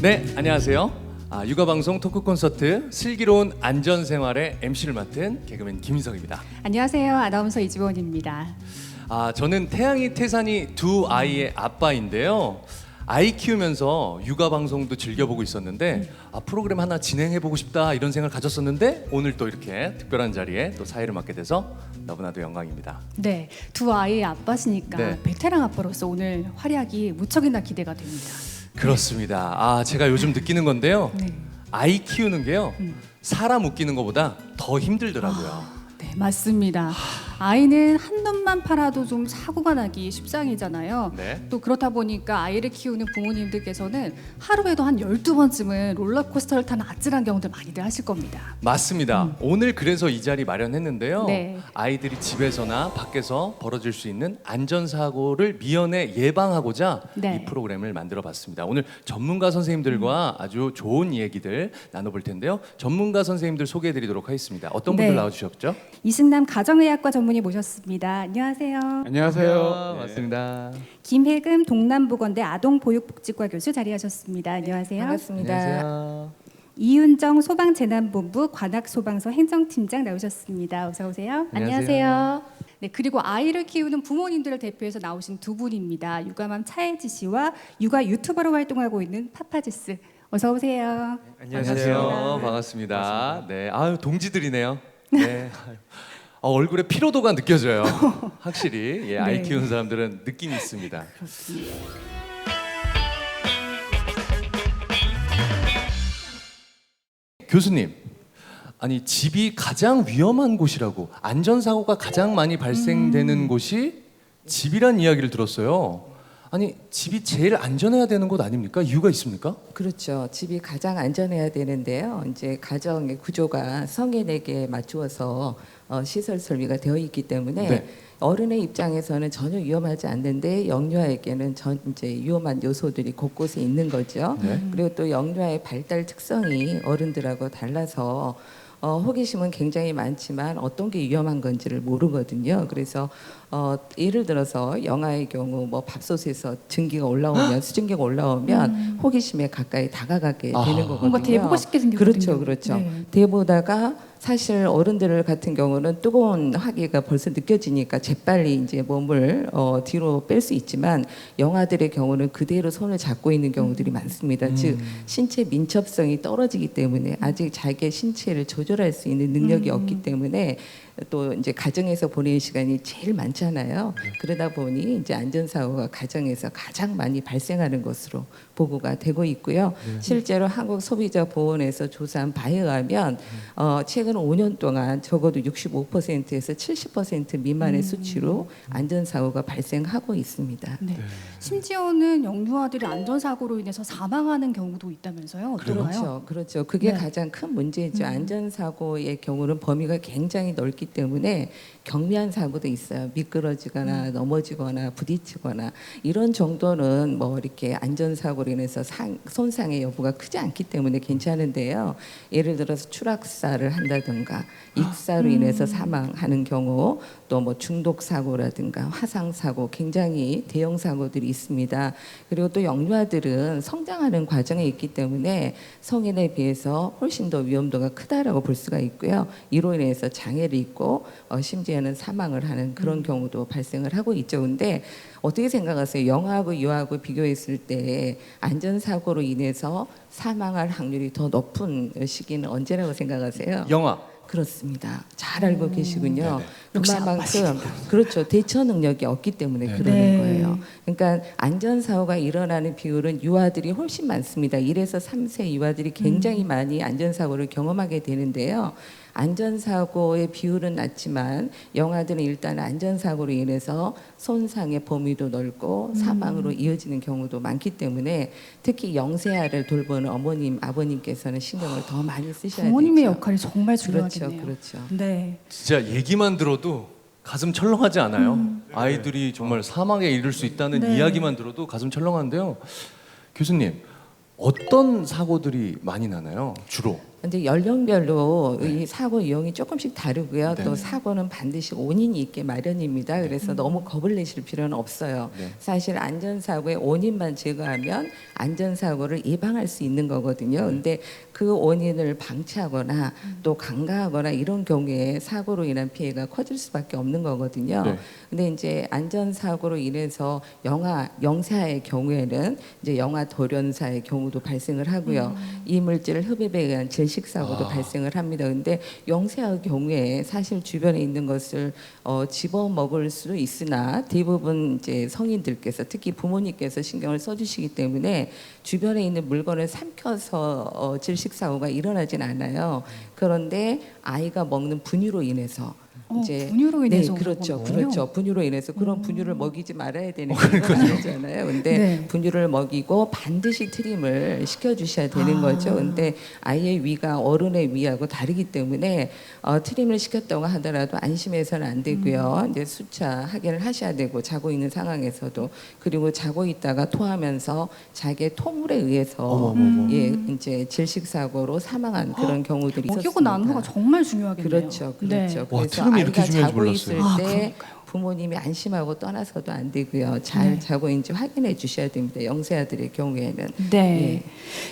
네, 안녕하세요. 육아방송 토크 콘서트 슬기로운 안전생활의 MC를 맡은 개그맨 김희석입니다. 안녕하세요. 아나운서 이지원입니다. 저는 태양이 태산이 두 아이의 아빠인데요. 아이 키우면서 육아방송도 즐겨보고 있었는데 프로그램 하나 진행해보고 싶다 이런 생각을 가졌었는데 오늘 또 이렇게 특별한 자리에 또 사회를 맡게 돼서 너무나도 영광입니다. 네, 두 아이의 아빠시니까 네. 베테랑 아빠로서 오늘 활약이 무척이나 기대가 됩니다. 그렇습니다. 제가 요즘 느끼는 건데요. 네. 아이 키우는 게요. 사람 웃기는 것보다 더 힘들더라고요. 네, 맞습니다. 아이는 한 놈만 팔아도 좀 사고가 나기 십상이잖아요. 네. 또 그렇다 보니까 아이를 키우는 부모님들께서는 하루에도 한 12번쯤은 롤러코스터를 타는 아찔한 경우들 많이들 하실 겁니다. 맞습니다. 오늘 그래서 이 자리 마련했는데요. 네. 아이들이 집에서나 밖에서 벌어질 수 있는 안전사고를 미연에 예방하고자 네. 이 프로그램을 만들어봤습니다. 오늘 전문가 선생님들과 아주 좋은 이야기들 나눠볼 텐데요. 전문가 선생님들 소개해드리도록 하겠습니다. 어떤 분들 네. 나와주셨죠? 이승남 가정의학과 전문의 모셨습니다. 안녕하세요. 안녕하세요. 맞습니다. 김혜금 동남보건대 아동보육복지과 교수 자리하셨습니다. 안녕하세요. 반갑습니다. 안녕하세요. 이윤정 소방재난본부 관악소방서 행정팀장 나오셨습니다. 어서 오세요. 안녕하세요. 네, 그리고 아이를 키우는 부모님들을 대표해서 나오신 두 분입니다. 육아맘 차혜지 씨와 육아 유튜버로 활동하고 있는 파파지스. 어서 오세요. 안녕하세요. 반갑습니다. 네, 동지들이네요. 네. 얼굴에 피로도가 느껴져요. 확실히 아이 네. 키우는 사람들은 느낌이 있습니다. 그렇습니다. 교수님, 아니 집이 가장 위험한 곳이라고 안전사고가 가장 많이 발생되는 곳이 집이란 이야기를 들었어요. 아니 집이 제일 안전해야 되는 곳 아닙니까? 이유가 있습니까? 그렇죠. 집이 가장 안전해야 되는데요. 이제 가정의 구조가 성인에게 맞추어서 시설 설비가 되어 있기 때문에 네. 어른의 입장에서는 전혀 위험하지 않는데 영유아에게는 이제 위험한 요소들이 곳곳에 있는 거죠. 네. 그리고 또 영유아의 발달 특성이 어른들하고 달라서 호기심은 굉장히 많지만 어떤 게 위험한 건지를 모르거든요. 그래서 예를 들어서 영아의 경우 뭐 밥솥에서 증기가 올라오면 수증기가 올라오면 호기심에 가까이 다가가게 되는 거거든요. 뭔가 대보고 싶게 생기거든요. 그렇죠, 그렇죠. 네. 대보다가 사실 어른들 같은 경우는 뜨거운 화기가 벌써 느껴지니까 재빨리 이제 몸을 뒤로 뺄 수 있지만 영아들의 경우는 그대로 손을 잡고 있는 경우들이 많습니다. 즉 신체 민첩성이 떨어지기 때문에 아직 자기의 신체를 조절할 수 있는 능력이 없기 때문에 또 이제 가정에서 보내는 시간이 제일 많잖아요. 그러다 보니 이제 안전사고가 가정에서 가장 많이 발생하는 것으로 보고가 되고 있고요. 실제로 한국소비자보호원에서 조사한 바에 의하면 최근 5년 동안 적어도 65%에서 70% 미만의 수치로 안전사고가 발생하고 있습니다. 네. 심지어는 영유아들이 안전사고로 인해서 사망하는 경우도 있다면서요? 어떤가요? 그렇죠. 그게 네. 가장 큰 문제죠. 안전사고의 경우는 범위가 굉장히 넓기 때문에 경미한 사고도 있어요. 미끄러지거나 넘어지거나 부딪히거나 이런 정도는 뭐 이렇게 안전사고로 인해서 손상의 여부가 크지 않기 때문에 괜찮은데요. 예를 들어서 추락사를 한다든가 익사로 인해서 사망하는 경우 또 뭐 중독사고라든가 화상사고 굉장히 대형 사고들이 있습니다. 그리고 또 영유아들은 성장하는 과정에 있기 때문에 성인에 비해서 훨씬 더 위험도가 크다라고 볼 수가 있고요. 이로 인해서 장애를 입고 심지어는 사망을 하는 그런 경우도 발생을 하고 있죠. 근데 어떻게 생각하세요? 영아하고 유아하고 비교했을 때 안전사고로 인해서 사망할 확률이 더 높은 시기는 언제라고 생각하세요? 영화. 그렇습니다. 잘 알고 계시군요. 역시 그만큼 그렇죠. 대처 능력이 없기 때문에 그러는 네. 거예요. 그러니까 안전사고가 일어나는 비율은 유아들이 훨씬 많습니다. 1에서 3세 유아들이 굉장히 많이 안전사고를 경험하게 되는데요. 안전사고의 비율은 낮지만 영아들은 일단 안전사고로 인해서 손상의 범위도 넓고 사망으로 이어지는 경우도 많기 때문에 특히 영세아를 돌보는 어머님, 아버님께서는 신경을 더 많이 쓰셔야 부모님의 되죠. 역할이 정말 중요하겠네요. 그렇죠. 네. 진짜 얘기만 들어도 가슴 철렁하지 않아요? 아이들이 정말 사망에 이를 수 있다는 네. 이야기만 들어도 가슴 철렁한데요. 교수님, 어떤 사고들이 많이 나나요? 주로? 근데 연령별로 이 사고 유형이 조금씩 다르고요. 네. 또 사고는 반드시 원인이 있게 마련입니다. 그래서 너무 겁을 내실 필요는 없어요. 네. 사실 안전사고의 원인만 제거하면 안전사고를 예방할 수 있는 거거든요. 근데 그 원인을 방치하거나 또 간과하거나 이런 경우에 사고로 인한 피해가 커질 수밖에 없는 거거든요. 네. 근데 이제 안전사고로 인해서 영사의 경우에는 이제 영아 돌연사의 경우도 발생을 하고요. 이물질 흡입에 의한 질식사고도 발생을 합니다. 근데 영세의 경우에 사실 주변에 있는 것을 집어먹을 수도 있으나 대부분 이제 성인들께서 특히 부모님께서 신경을 써주시기 때문에 주변에 있는 물건을 삼켜서 질식사고가 일어나진 않아요. 그런데 아이가 먹는 분유로 인해서 분유로 인해서 네, 그렇죠, 오는 거군요. 그렇죠. 분유로 인해서 그런 분유를 먹이지 말아야 되는 거잖아요. 근데 네. 분유를 먹이고 반드시 트림을 시켜주셔야 되는 거죠. 근데 아이의 위가 어른의 위하고 다르기 때문에 트림을 시켰다고 하더라도 안심해서는 안 되고요. 이제 수차 확인을 하셔야 되고 자고 있는 상황에서도 그리고 자고 있다가 토하면서 자기의 토물에 의해서 어머머머. 예, 이제 질식 사고로 사망한 그런 경우들이 먹이고 있었습니다. 난 후가 정말 중요하겠네요. 그렇죠, 그렇죠. 네. 와, 그래서 트림이 이렇게 아이가 중요한지 자고 몰랐어요. 있을 아, 때 그러니까요. 부모님이 안심하고 떠나서도 안 되고요. 잘 네. 자고 있는지 확인해 주셔야 됩니다. 영세아들의 경우에는. 네.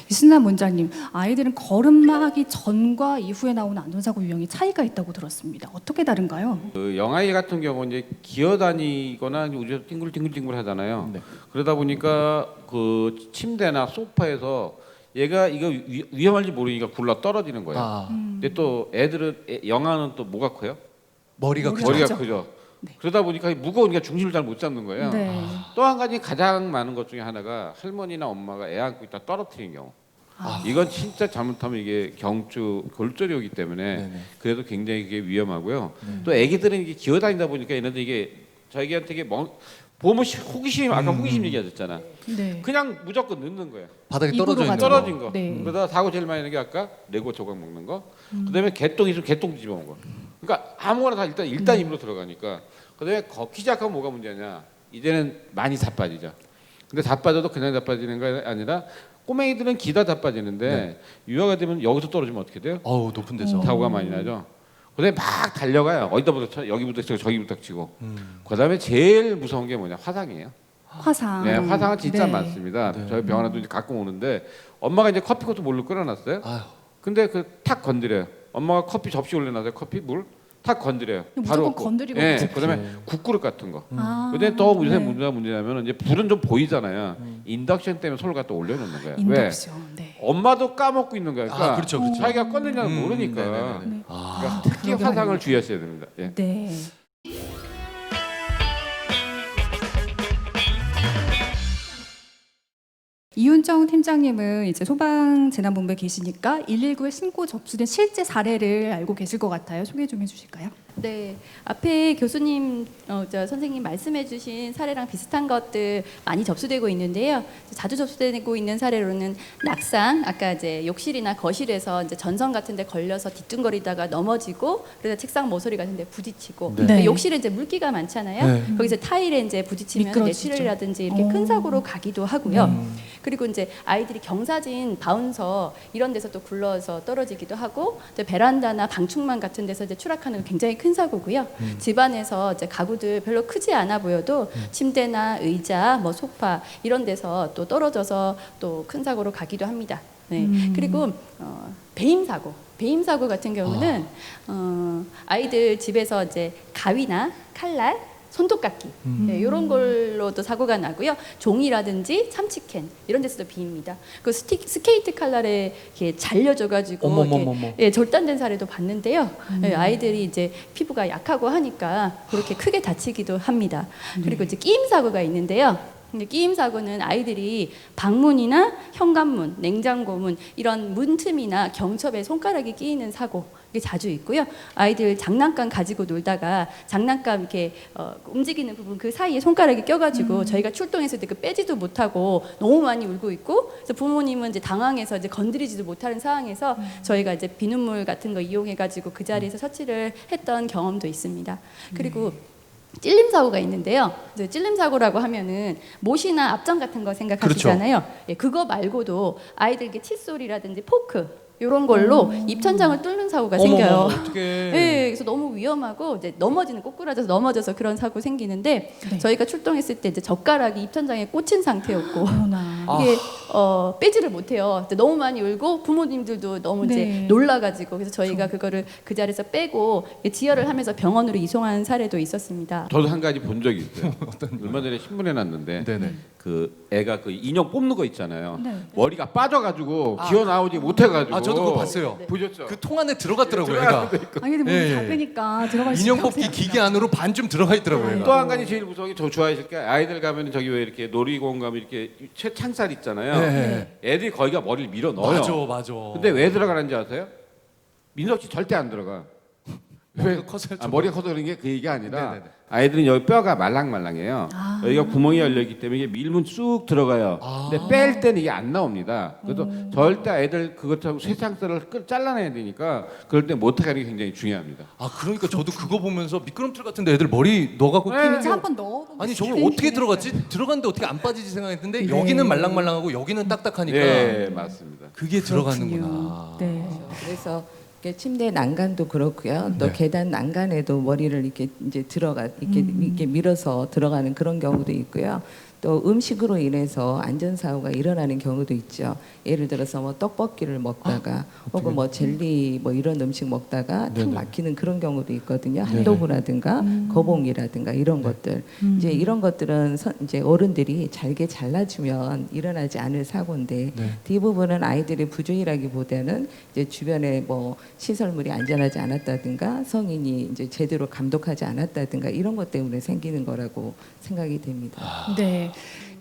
이순남 원장님, 아이들은 걸음마 하기 전과 이후에 나오는 안전사고 유형이 차이가 있다고 들었습니다. 어떻게 다른가요? 그 영아이 같은 경우는 이제 기어다니거나 우리가 띵글띵글 하잖아요. 네. 그러다 보니까 그 침대나 소파에서 얘가 이거 위험할지 모르니까 굴러 떨어지는 거예요. 아, 근데 또 영아는 또 뭐가 커요? 머리가 머리가 크죠. 머리가 크죠. 크죠. 네. 그러다 보니까 무거우니까 중심을 잘 못 잡는 거예요. 네. 또 한 가지 가장 많은 것 중에 하나가 할머니나 엄마가 애 안고 있다 떨어뜨리는 경우. 이건 진짜 잘못하면 이게 골절이기 때문에 네네. 그래도 굉장히 그게 위험하고요. 또 애기들은 이게 기어다니다 보니까 얘네들 이게 자기한테 이게 보면 호기심 아까 호기심 얘기하셨잖아. 네. 그냥 무조건 넣는 거예요. 바닥에 입으로 떨어져 있는 가죠. 거. 떨어진 거. 네. 그러다 사고 제일 많이 나는 게 아까 레고 조각 먹는 거. 그다음에 개똥 있으면 개똥 집어먹는 거. 그러니까 아무거나 다 일단 입으로 들어가니까. 그다음에 걷기 시작하면 뭐가 문제냐? 이제는 많이 자빠지죠. 근데 자빠져도 그냥 자빠지는 게 아니라 꼬맹이들은 기다 자빠지는데 유아가 되면 여기서 떨어지면 어떻게 돼요? 어우, 높은 데서. 사고가 많이 나죠. 그다음에 막 달려가요. 어디다부터 쳐, 여기부터 치고 저기부터 치고. 그다음에 제일 무서운 게 뭐냐? 화상이에요. 화상. 네, 화상은 진짜 네. 많습니다. 네. 저희 병원에도 이제 가끔 오는데 엄마가 이제 커피컵도 물로 끓여놨어요. 아유, 근데 그 탁 건드려요. 엄마가 커피 접시 올려놨어요. 커피 물 탁 건드려요. 무조건 없고. 건드리고 예, 있지. 그다음에 국그릇 같은 거. 아, 근데 또 요새 네. 문제가 문제냐면 이제 불은 좀 보이잖아요. 인덕션 때문에 손을 갖다 올려놓는 거예요. 왜? 인덕션. 네. 엄마도 까먹고 있는 거예요. 그러니까 아, 그렇죠, 그렇죠. 자기가 꺼내냐는 모르니까. 네네네네. 아, 그러니까 특히 그러게 화상을 말이에요. 주의하셔야 됩니다. 예. 네. 이윤정 팀장님은 이제 소방재난본부에 계시니까 119에 신고 접수된 실제 사례를 알고 계실 것 같아요. 소개 좀 해주실까요? 네, 앞에 교수님, 선생님 말씀해주신 사례랑 비슷한 것들 많이 접수되고 있는데요. 자주 접수되고 있는 사례로는 낙상, 아까 이제 욕실이나 거실에서 이제 전선 같은데 걸려서 뒤뚱거리다가 넘어지고, 그래서 책상 모서리 같은데 부딪히고, 네. 네. 욕실에 이제 물기가 많잖아요. 네. 거기서 타일에 이제 부딪히면 미끄러지죠. 뇌출혈이라든지 이렇게 큰 사고로 가기도 하고요. 그리고 이제 아이들이 경사진 바운서 이런 데서 또 굴러서 떨어지기도 하고, 또 베란다나 방충망 같은 데서 이제 추락하는 거 굉장히 큰 사고고요. 집안에서 이제 가구들 별로 크지 않아 보여도 침대나 의자, 뭐 소파 이런 데서 또 떨어져서 또 큰 사고로 가기도 합니다. 네. 그리고 배임 사고 같은 경우는 아이들 집에서 이제 가위나 칼날 손톱깎이 네, 이런 걸로도 사고가 나고요. 종이라든지 참치캔 이런 데서도 비입니다. 그 스케이트 칼날에 이렇게 잘려져가지고 어머머머머. 이렇게, 예, 절단된 사례도 봤는데요. 예, 아이들이 이제 피부가 약하고 하니까 그렇게 크게 다치기도 합니다. 그리고 이제 끼임 사고가 있는데요. 근데 끼임 사고는 아이들이 방문이나 현관문, 냉장고문 이런 문틈이나 경첩에 손가락이 끼이는 사고 이게 자주 있고요. 아이들 장난감 가지고 놀다가 장난감 이렇게 움직이는 부분 그 사이에 손가락이 껴가지고 저희가 출동했을 때 그 빼지도 못하고 너무 많이 울고 있고, 그래서 부모님은 이제 당황해서 이제 건드리지도 못하는 상황에서 저희가 이제 비눗물 같은 거 이용해가지고 그 자리에서 처치를 했던 경험도 있습니다. 그리고 찔림 사고가 있는데요. 이제 찔림 사고라고 하면은 못이나 앞장 같은 거 생각하시잖아요. 예, 그거 말고도 아이들에게 칫솔이라든지 포크 이런 걸로 입천장을 뚫는 사고가 생겨요. 어떻게? 네, 그래서 너무 위험하고 이제 넘어지는 꼬꾸라져서 넘어져서 그런 사고 생기는데 네. 저희가 출동했을 때 이제 젓가락이 입천장에 꽂힌 상태였고 어머나. 이게 빼지를 못해요. 이제 너무 많이 울고 부모님들도 너무 네. 이제 놀라가지고 그래서 저희가 그거를 그 자리에서 빼고 지혈을 하면서 병원으로 이송한 사례도 있었습니다. 저도 한 가지 본 적이 있어요. 얼마 전에 신문에 났는데 네네. 그 애가 그 인형 뽑는 거 있잖아요. 네. 머리가 빠져가지고 기어 나오지 못해가지고. 아 저도 그거 봤어요. 보셨죠? 그 통 안에 들어갔더라고요. 애가. 아니 근데 예, 문이 예. 작으니까 들어갈 수 인형 있다고 뽑기 기계 안으로 반쯤 들어가 있더라고요. 또 한 가지 제일 무서운 게 저 좋아하실 게 아이들 가면 저기 왜 이렇게 놀이공원 가면 이렇게 최창살 있잖아요. 네. 애들이 거기가 머리를 밀어 넣어요. 맞아 맞아. 근데 왜 들어가는지 아세요? 민석 씨 절대 안 들어가. 머리가 커서 머리가 커서 그런 게 그 얘기가 아니라 네네네. 아이들은 여기 뼈가 말랑말랑해요. 여기가 구멍이 열려 있기 때문에 이게 밀면 쑥 들어가요. 근데 뺄 때는 이게 안 나옵니다. 그래서 절대 아이들 그것처럼 쇠창살을 잘라내야 되니까 그럴 때 못하게 하는 게 굉장히 중요합니다. 아 그러니까 저도 그거 보면서 미끄럼틀 같은데 애들 머리 넣어갖고 끼는 게 한번 넣어. 아니 저걸 어떻게 들어갔지? 들어갔는데 어떻게 안 빠지지 생각했는데 여기는 말랑말랑하고 여기는 딱딱하니까 네, 맞습니다. 그게 그렇군요. 들어가는구나. 네. 그래서 이렇게 침대 난간도 그렇고요. 또 네. 계단 난간에도 머리를 이렇게 이제 이렇게 밀어서 들어가는 그런 경우도 있고요. 또 음식으로 인해서 안전사고가 일어나는 경우도 있죠. 예를 들어서 뭐 떡볶이를 먹다가 혹은 뭐 젤리 뭐 이런 음식 먹다가 탁 네네. 막히는 그런 경우도 있거든요. 네네. 한도구라든가 거봉이라든가 이런 것들. 이제 이런 것들은 이제 어른들이 잘게 잘라주면 일어나지 않을 사고인데 네. 대부분은 아이들이 부주의라기보다는 이제 주변에 뭐 시설물이 안전하지 않았다든가 성인이 이제 제대로 감독하지 않았다든가 이런 것 때문에 생기는 거라고 생각이 됩니다. 네.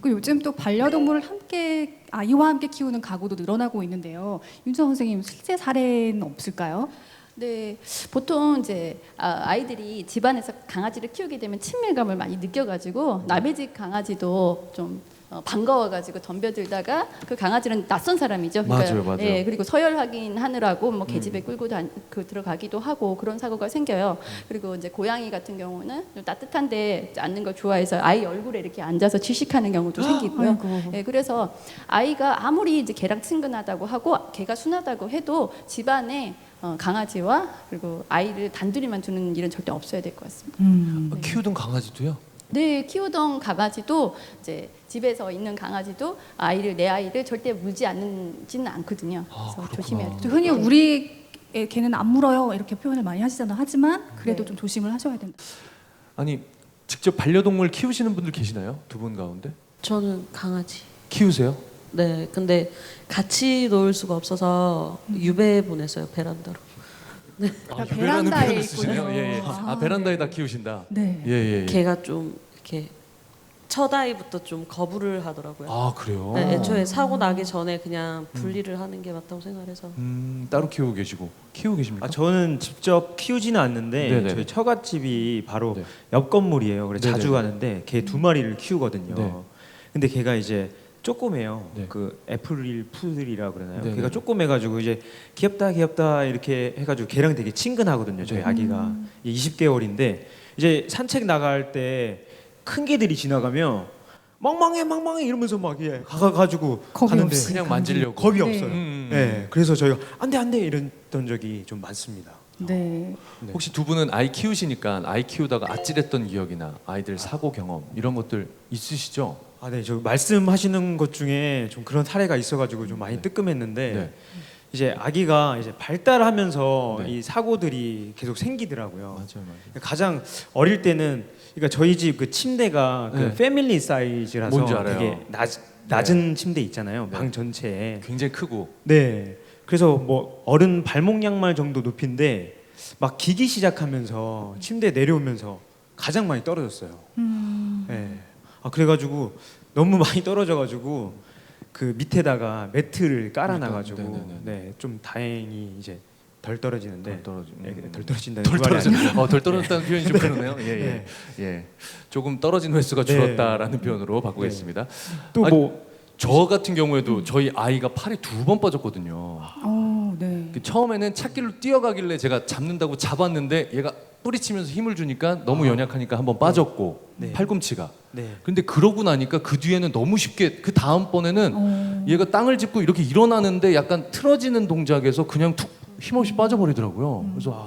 그 요즘 또 반려동물을 함께 아이와 함께 키우는 가구도 늘어나고 있는데요. 윤정 선생님 실제 사례는 없을까요? 네, 보통 이제 아이들이 집안에서 강아지를 키우게 되면 친밀감을 많이 느껴가지고 남의 집 강아지도 좀 반가워가지고 덤벼들다가 그 강아지는 낯선 사람이죠. 맞아요, 맞아요. 예, 그리고 서열 확인하느라고 뭐 계집애 끌고 들어가기도 하고 그런 사고가 생겨요. 그리고 이제 고양이 같은 경우는 좀 따뜻한데 앉는 걸 좋아해서 아이 얼굴에 이렇게 앉아서 취식하는 경우도 생기고요. 아이고. 예, 그래서 아이가 아무리 이제 걔랑 친근하다고 하고 걔가 순하다고 해도 집안에 강아지와 그리고 아이를 단둘이만 두는 일은 절대 없어야 될 것 같습니다. 키우던 강아지도요? 네, 키우던 강아지도 이제 집에서 있는 강아지도 내 아이를 절대 물지 않지는 않거든요. 그래서 그렇구나. 조심해야 돼요. 또 흔히 우리 걔는 안 물어요 이렇게 표현을 많이 하시잖아요. 하지만 그래도 네. 좀 조심을 하셔야 된다. 아니 직접 반려동물 키우시는 분들 계시나요? 두 분 가운데? 저는 강아지. 키우세요? 네, 근데 같이 놀 수가 없어서 유배 보냈어요 베란다로. 아, 그러니까 유배라는 베란다에 표현을 쓰시네요. 있군요. 예, 예. 아 베란다에다 키우신다. 네. 예, 예. 예. 걔가 좀 이렇게 첫 아이부터 좀 거부를 하더라고요. 아 그래요? 네, 애초에 사고 나기 전에 그냥 분리를 하는 게 맞다고 생각해서. 따로 키우고 계시고 키우고 계십니까? 아 저는 직접 키우지는 않는데 네네. 저희 처갓집이 바로 네. 옆 건물이에요. 그래서 네네. 자주 가는데 개 두 마리를 키우거든요. 네. 근데 걔가 이제 조그매요. 네. 그 애플 푸들이라 그러나요? 네네. 걔가 조그매가지고 이제 귀엽다 귀엽다 이렇게 해가지고 걔랑 되게 친근하거든요. 저희 네. 아기가 20개월인데 이제 산책 나갈 때 큰 개들이 지나가면 망망해 이러면서 막 가가지고 겁이 가는데 없이. 그냥 만지려고. 겁이 네. 없어요. 네, 그래서 저희가 안돼 이랬던 적이 좀 많습니다. 네. 혹시 두 분은 아이 키우시니까 아이 키우다가 아찔했던 기억이나 아이들 사고 경험 이런 것들 있으시죠? 아, 네, 저 말씀하시는 것 중에 좀 그런 사례가 있어가지고 좀 많이 네. 뜨끔했는데 네. 이제 아기가 이제 발달하면서 네. 이 사고들이 계속 생기더라고요. 맞아요. 가장 어릴 때는 그러니까 저희 집 그 침대가 그 네. 패밀리 사이즈라서 뭔지 알아요. 되게 낮은 침대 있잖아요. 네. 방 전체에. 굉장히 크고. 네. 그래서 뭐 어른 발목 양말 정도 높이인데 막 기기 시작하면서 침대 내려오면서 가장 많이 떨어졌어요. 네. 아 그래가지고 너무 많이 떨어져가지고 그 밑에다가 매트를 깔아놔가지고 네네네. 네, 좀 다행히 이제 덜 떨어지는데 덜 떨어진다는 덜 그 말이 아니에요. 덜 떨어졌다는 표현이 좀 그러네요. 예, 예. 네. 예. 조금 떨어진 횟수가 네. 줄었다라는 표현으로 바꾸겠습니다. 또 아니, 뭐 저 같은 경우에도 저희 아이가 팔이 2번 빠졌거든요. 네. 그 처음에는 찾길로 뛰어가길래 제가 잡는다고 잡았는데 얘가 뿌리치면서 힘을 주니까 너무 연약하니까 한번 빠졌고 네. 팔꿈치가 네. 근데 그러고 나니까 그 뒤에는 너무 쉽게 그 다음번에는 얘가 땅을 짚고 이렇게 일어나는데 약간 틀어지는 동작에서 그냥 툭 힘없이 빠져버리더라고요. 그래서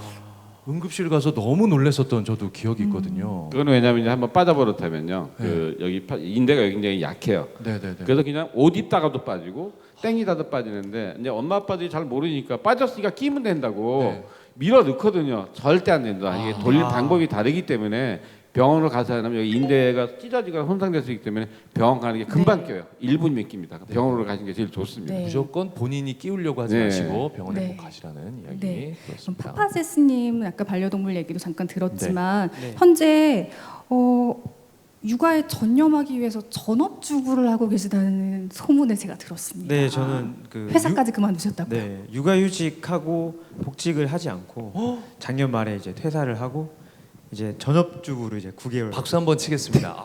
응급실 가서 너무 놀랐었던 저도 기억이 있거든요. 그건 왜냐면 한번 빠져버렸다면요. 그 여기 인대가 굉장히 약해요. 네네네. 그래서 그냥 옷 입다가도 빠지고 땡기다도 빠지는데 이제 엄마 아빠들이 잘 모르니까 빠졌으니까 끼면 된다고 네. 밀어 넣거든요. 절대 안 된다. 이게 돌릴 방법이 다르기 때문에 병원을 가서 하면 여기 인대가 찢어지거나 손상될 수 있기 때문에 병원 가는 게 금방 껴요. 1분이면 낍니다. 병원으로 가시는 게 제일 좋습니다. 네. 무조건 본인이 끼우려고 하지 네. 마시고 병원에 네. 꼭 가시라는 이야기 네. 그럼 들었습니다. 파파제스님은 아까 반려동물 얘기도 잠깐 들었지만 네. 현재 육아에 전념하기 위해서 전업주부를 하고 계시다는 소문을 제가 들었습니다. 네, 저는 그 회사까지 그만두셨다고요? 네, 육아휴직하고 복직을 하지 않고 작년 말에 이제 퇴사를 하고 이제 전업주부로 이제 9개월. 박수 한번 치겠습니다.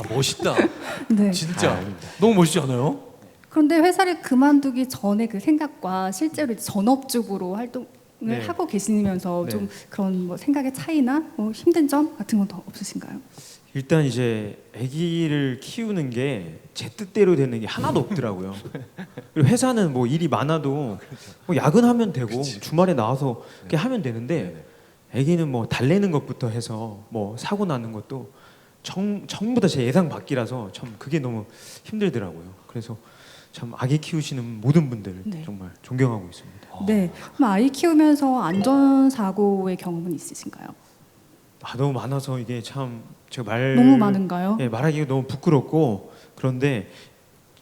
멋있다. 네. 진짜 너무 멋있지 않아요? 그런데 회사를 그만두기 전에 그 생각과 실제로 이제 전업주부로 활동을 네. 하고 계시면서 네. 좀 그런 뭐 생각의 차이나 뭐 힘든 점 같은 건 더 없으신가요? 일단 이제 아기를 키우는 게 제 뜻대로 되는 게 하나도 없더라고요. 그리고 회사는 뭐 일이 많아도 뭐 야근하면 되고 주말에 나와서 이렇게 하면 되는데 아기는 뭐 달래는 것부터 해서 뭐 사고 나는 것도 전부 다 제 예상 밖이라서 참 그게 너무 힘들더라고요. 그래서 참 아기 키우시는 모든 분들 네. 정말 존경하고 있습니다. 네. 그럼 아이 키우면서 안전사고의 경험은 있으신가요? 너무 많아서 이게 참 제가 너무 많은가요? 예, 말하기가 너무 부끄럽고 그런데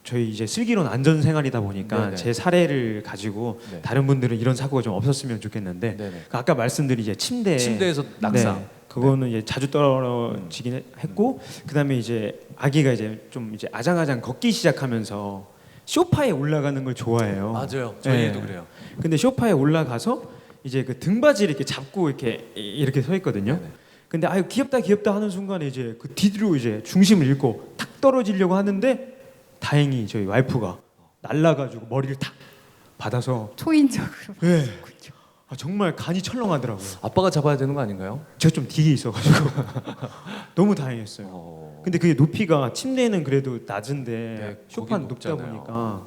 저희 이제 슬기로운 안전 생활이다 보니까 네네. 제 사례를 가지고 네. 다른 분들은 이런 사고가 좀 없었으면 좋겠는데 네네. 그 아까 말씀드린 이제 침대에서 낙상. 네, 그거는 이제 자주 떨어지긴 했고 그다음에 이제 아기가 이제 좀 이제 아장아장 걷기 시작하면서 소파에 올라가는 걸 좋아해요. 맞아요. 저희 애도 네. 그래요. 근데 소파에 올라가서 이제 그 등받이를 이렇게 잡고 이렇게 서 있거든요. 네네. 근데 아유 귀엽다 하는 순간에 이제 그 뒤로 이제 중심을 잃고 탁 떨어지려고 하는데 다행히 저희 와이프가 날라가지고 머리를 탁 받아서 초인적으로. 네. 정말 간이 철렁하더라고요. 아빠가 잡아야 되는 거 아닌가요? 제가 좀 뒤에 있어가지고 너무 다행했어요. 근데 그게 높이가 침대는 그래도 낮은데 네, 소파는 거기 높다 높잖아요. 보니까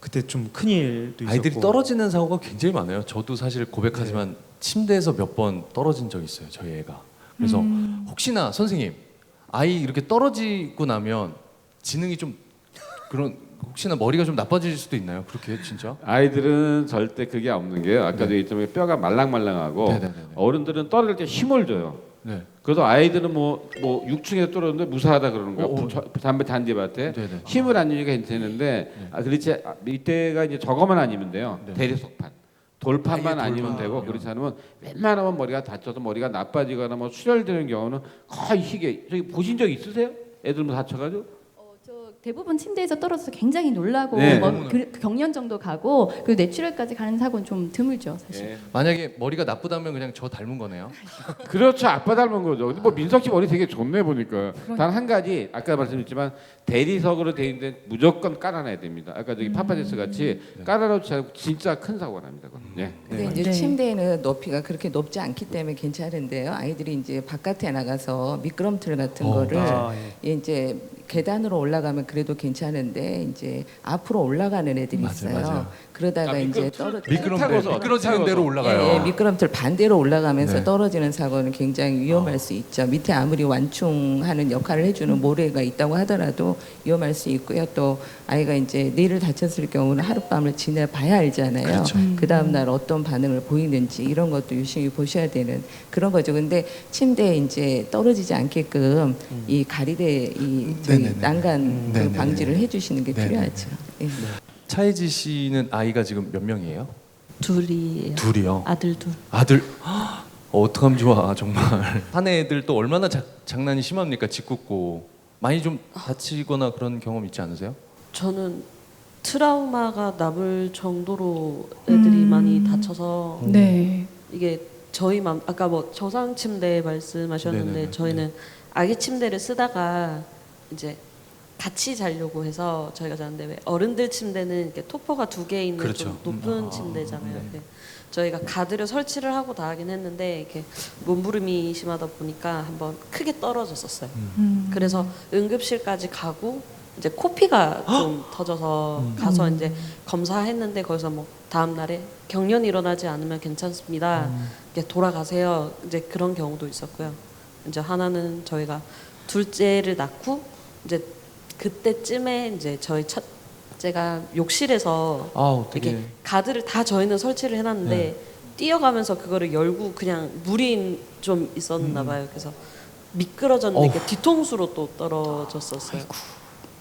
그때 좀 큰일도 있었고 아이들이 떨어지는 사고가 굉장히 많아요. 저도 사실 고백하지만 네. 침대에서 몇 번 떨어진 적 있어요. 저희 애가. 그래서 혹시나 선생님 아이 이렇게 떨어지고 나면 지능이 좀 그런 혹시나 머리가 좀 나빠질 수도 있나요? 그렇게 진짜? 아이들은 절대 그게 없는 게요. 아까도 얘기했지만 뼈가 말랑말랑하고 네네네네. 어른들은 떨어질 때 힘을 줘요. 네. 그래서 아이들은 뭐 6층에서 떨어졌는데 무사하다 그러는 거야. 어. 담배 잔디밭에 네네. 힘을 안 주니까 괜찮은데 그렇지 이때가 이제 저거만 아니면 돼요. 네. 대리석판. 돌판만 아예 아니면 돌판. 되고 그렇지 않으면 웬만하면 머리가 다쳐서 머리가 나빠지거나 뭐 출혈되는 경우는 거의 희게. 저기 보신 적 있으세요? 애들 뭐 다쳐가지고? 저 대부분 침대에서 떨어져서 굉장히 놀라고 네. 경련 정도 가고 그리고 뇌출혈까지 가는 사고는 좀 드물죠 사실. 예. 만약에 머리가 나쁘다면 그냥 저 닮은 거네요. 그렇죠. 아빠 닮은 거죠. 근데 뭐 민석 씨 머리 되게 좋네 보니까. 단 한 가지 아까 말씀드렸지만 대리석으로 돼 있는데 무조건 깔아놔야 됩니다. 아까 저기 파파제스 같이 깔아놓지 않고 진짜 큰 사고가 납니다. 그건. 예. 근데 이제 네. 침대는 높이가 그렇게 높지 않기 때문에 괜찮은데요. 아이들이 이제 바깥에 나가서 미끄럼틀 같은 거를 이제 계단으로 올라가면 그래도 괜찮은데 이제 앞으로 올라가는 애들이 맞아요, 있어요. 맞아요. 그러다가 이제 타고서, 미끄러지는 타고서. 대로 올라가요. 예, 미끄럼틀 반대로 올라가면서 네. 떨어지는 사고는 굉장히 위험할 수 있죠. 밑에 아무리 완충하는 역할을 해주는 모래가 있다고 하더라도 위험할 수 있고요. 또 아이가 이제 뇌를 다쳤을 경우는 하룻밤을 지내봐야 알잖아요. 그렇죠. 그 다음 날 어떤 반응을 보이는지 이런 것도 유심히 보셔야 되는 그런 거죠. 근데 침대에 이제 떨어지지 않게끔 이 가리대 이 저기 네네네. 난간 그 네네네. 방지를 해주시는 게 네네네. 필요하죠. 예. 차혜지 씨는 아이가 지금 몇 명이에요? 둘이에요. 둘이요. 아들 둘. 아들. 어떡하면 좋아 정말. 한 애들 또 얼마나 장난이 심합니까? 짓궂고 많이 좀 다치거나 그런 경험 있지 않으세요? 저는 트라우마가 남을 정도로 애들이 많이 다쳐서 네. 이게 저희 맘 아까 뭐 저상 침대 말씀하셨는데 네네네. 저희는 아기 침대를 쓰다가 이제 같이 자려고 해서 저희가 자는데 왜 어른들 침대는 이렇게 토퍼가 2개 있는 그렇죠. 좀 높은 침대잖아요. 네. 저희가 가드를 설치를 하고 다 하긴 했는데 이렇게 몸부림이 심하다 보니까 한번 크게 떨어졌었어요. 그래서 응급실까지 가고 이제 코피가 좀 터져서 가서 이제 검사했는데 거기서 뭐 다음 날에 경련이 일어나지 않으면 괜찮습니다. 이렇게 돌아가세요. 이제 그런 경우도 있었고요. 이제 하나는 저희가 둘째를 낳고 이제 그때쯤에 이제 저희 첫째가 욕실에서 아, 이렇게 되게 가드를 다 저희는 설치를 해놨는데 네. 뛰어가면서 그거를 열고 그냥 물이 좀 있었나 봐요. 그래서 미끄러졌는데 이게 뒤통수로 또 떨어졌었어요.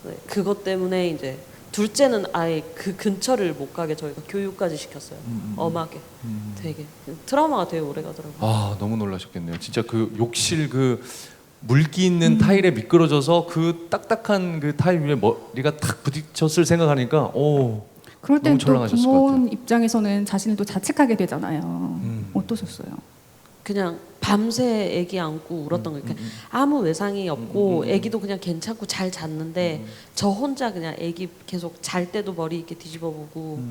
네, 그것 때문에 이제 둘째는 아예 그 근처를 못 가게 저희가 교육까지 시켰어요. 엄하게. 되게 트라우마가 되게 오래 가더라고요. 아 너무 놀라셨겠네요. 진짜 그 욕실 그 물기 있는 타일에 미끄러져서 그 딱딱한 그 타일 위에 머리가 탁 부딪혔을 생각하니까 오 그럴 땐 너무 또 철렁하셨을 것 부모 같아요. 입장에서는 자신을 또 자책하게 되잖아요. 어떠셨어요? 그냥 밤새 아기 안고 울었던 거예요. 그러니까 아무 외상이 없고 아기도 그냥 괜찮고 잘 잤는데 저 혼자 그냥 아기 계속 잘 때도 머리 이렇게 뒤집어보고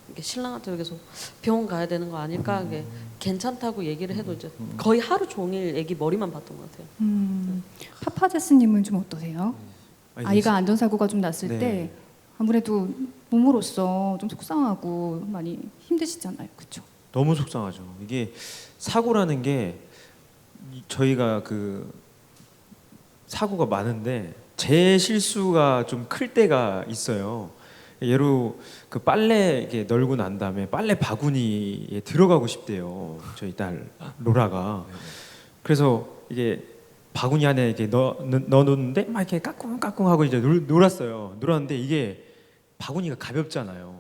이렇게 신랑한테 계속 병원 가야 되는 거 아닐까 이게 괜찮다고 얘기를 해도 이제 거의 하루 종일 아기 머리만 봤던 것 같아요. 파파제스님은 좀 어떠세요? 아이가 안전사고가 좀 났을 네. 때 아무래도 부모로서 좀 속상하고 많이 힘드시잖아요, 그렇죠? 너무 속상하죠. 이게 사고라는 게 저희가 그 사고가 많은데 제 실수가 좀 클 때가 있어요. 예로 그 빨래 이렇게 널고 난 다음에 빨래 바구니에 들어가고 싶대요. 저희 딸 로라가. 그래서 이게 바구니 안에 이렇게 넣어놓는데 막 이렇게 까꿍까꿍 하고 이제 놀았어요. 놀았는데 이게 바구니가 가볍잖아요.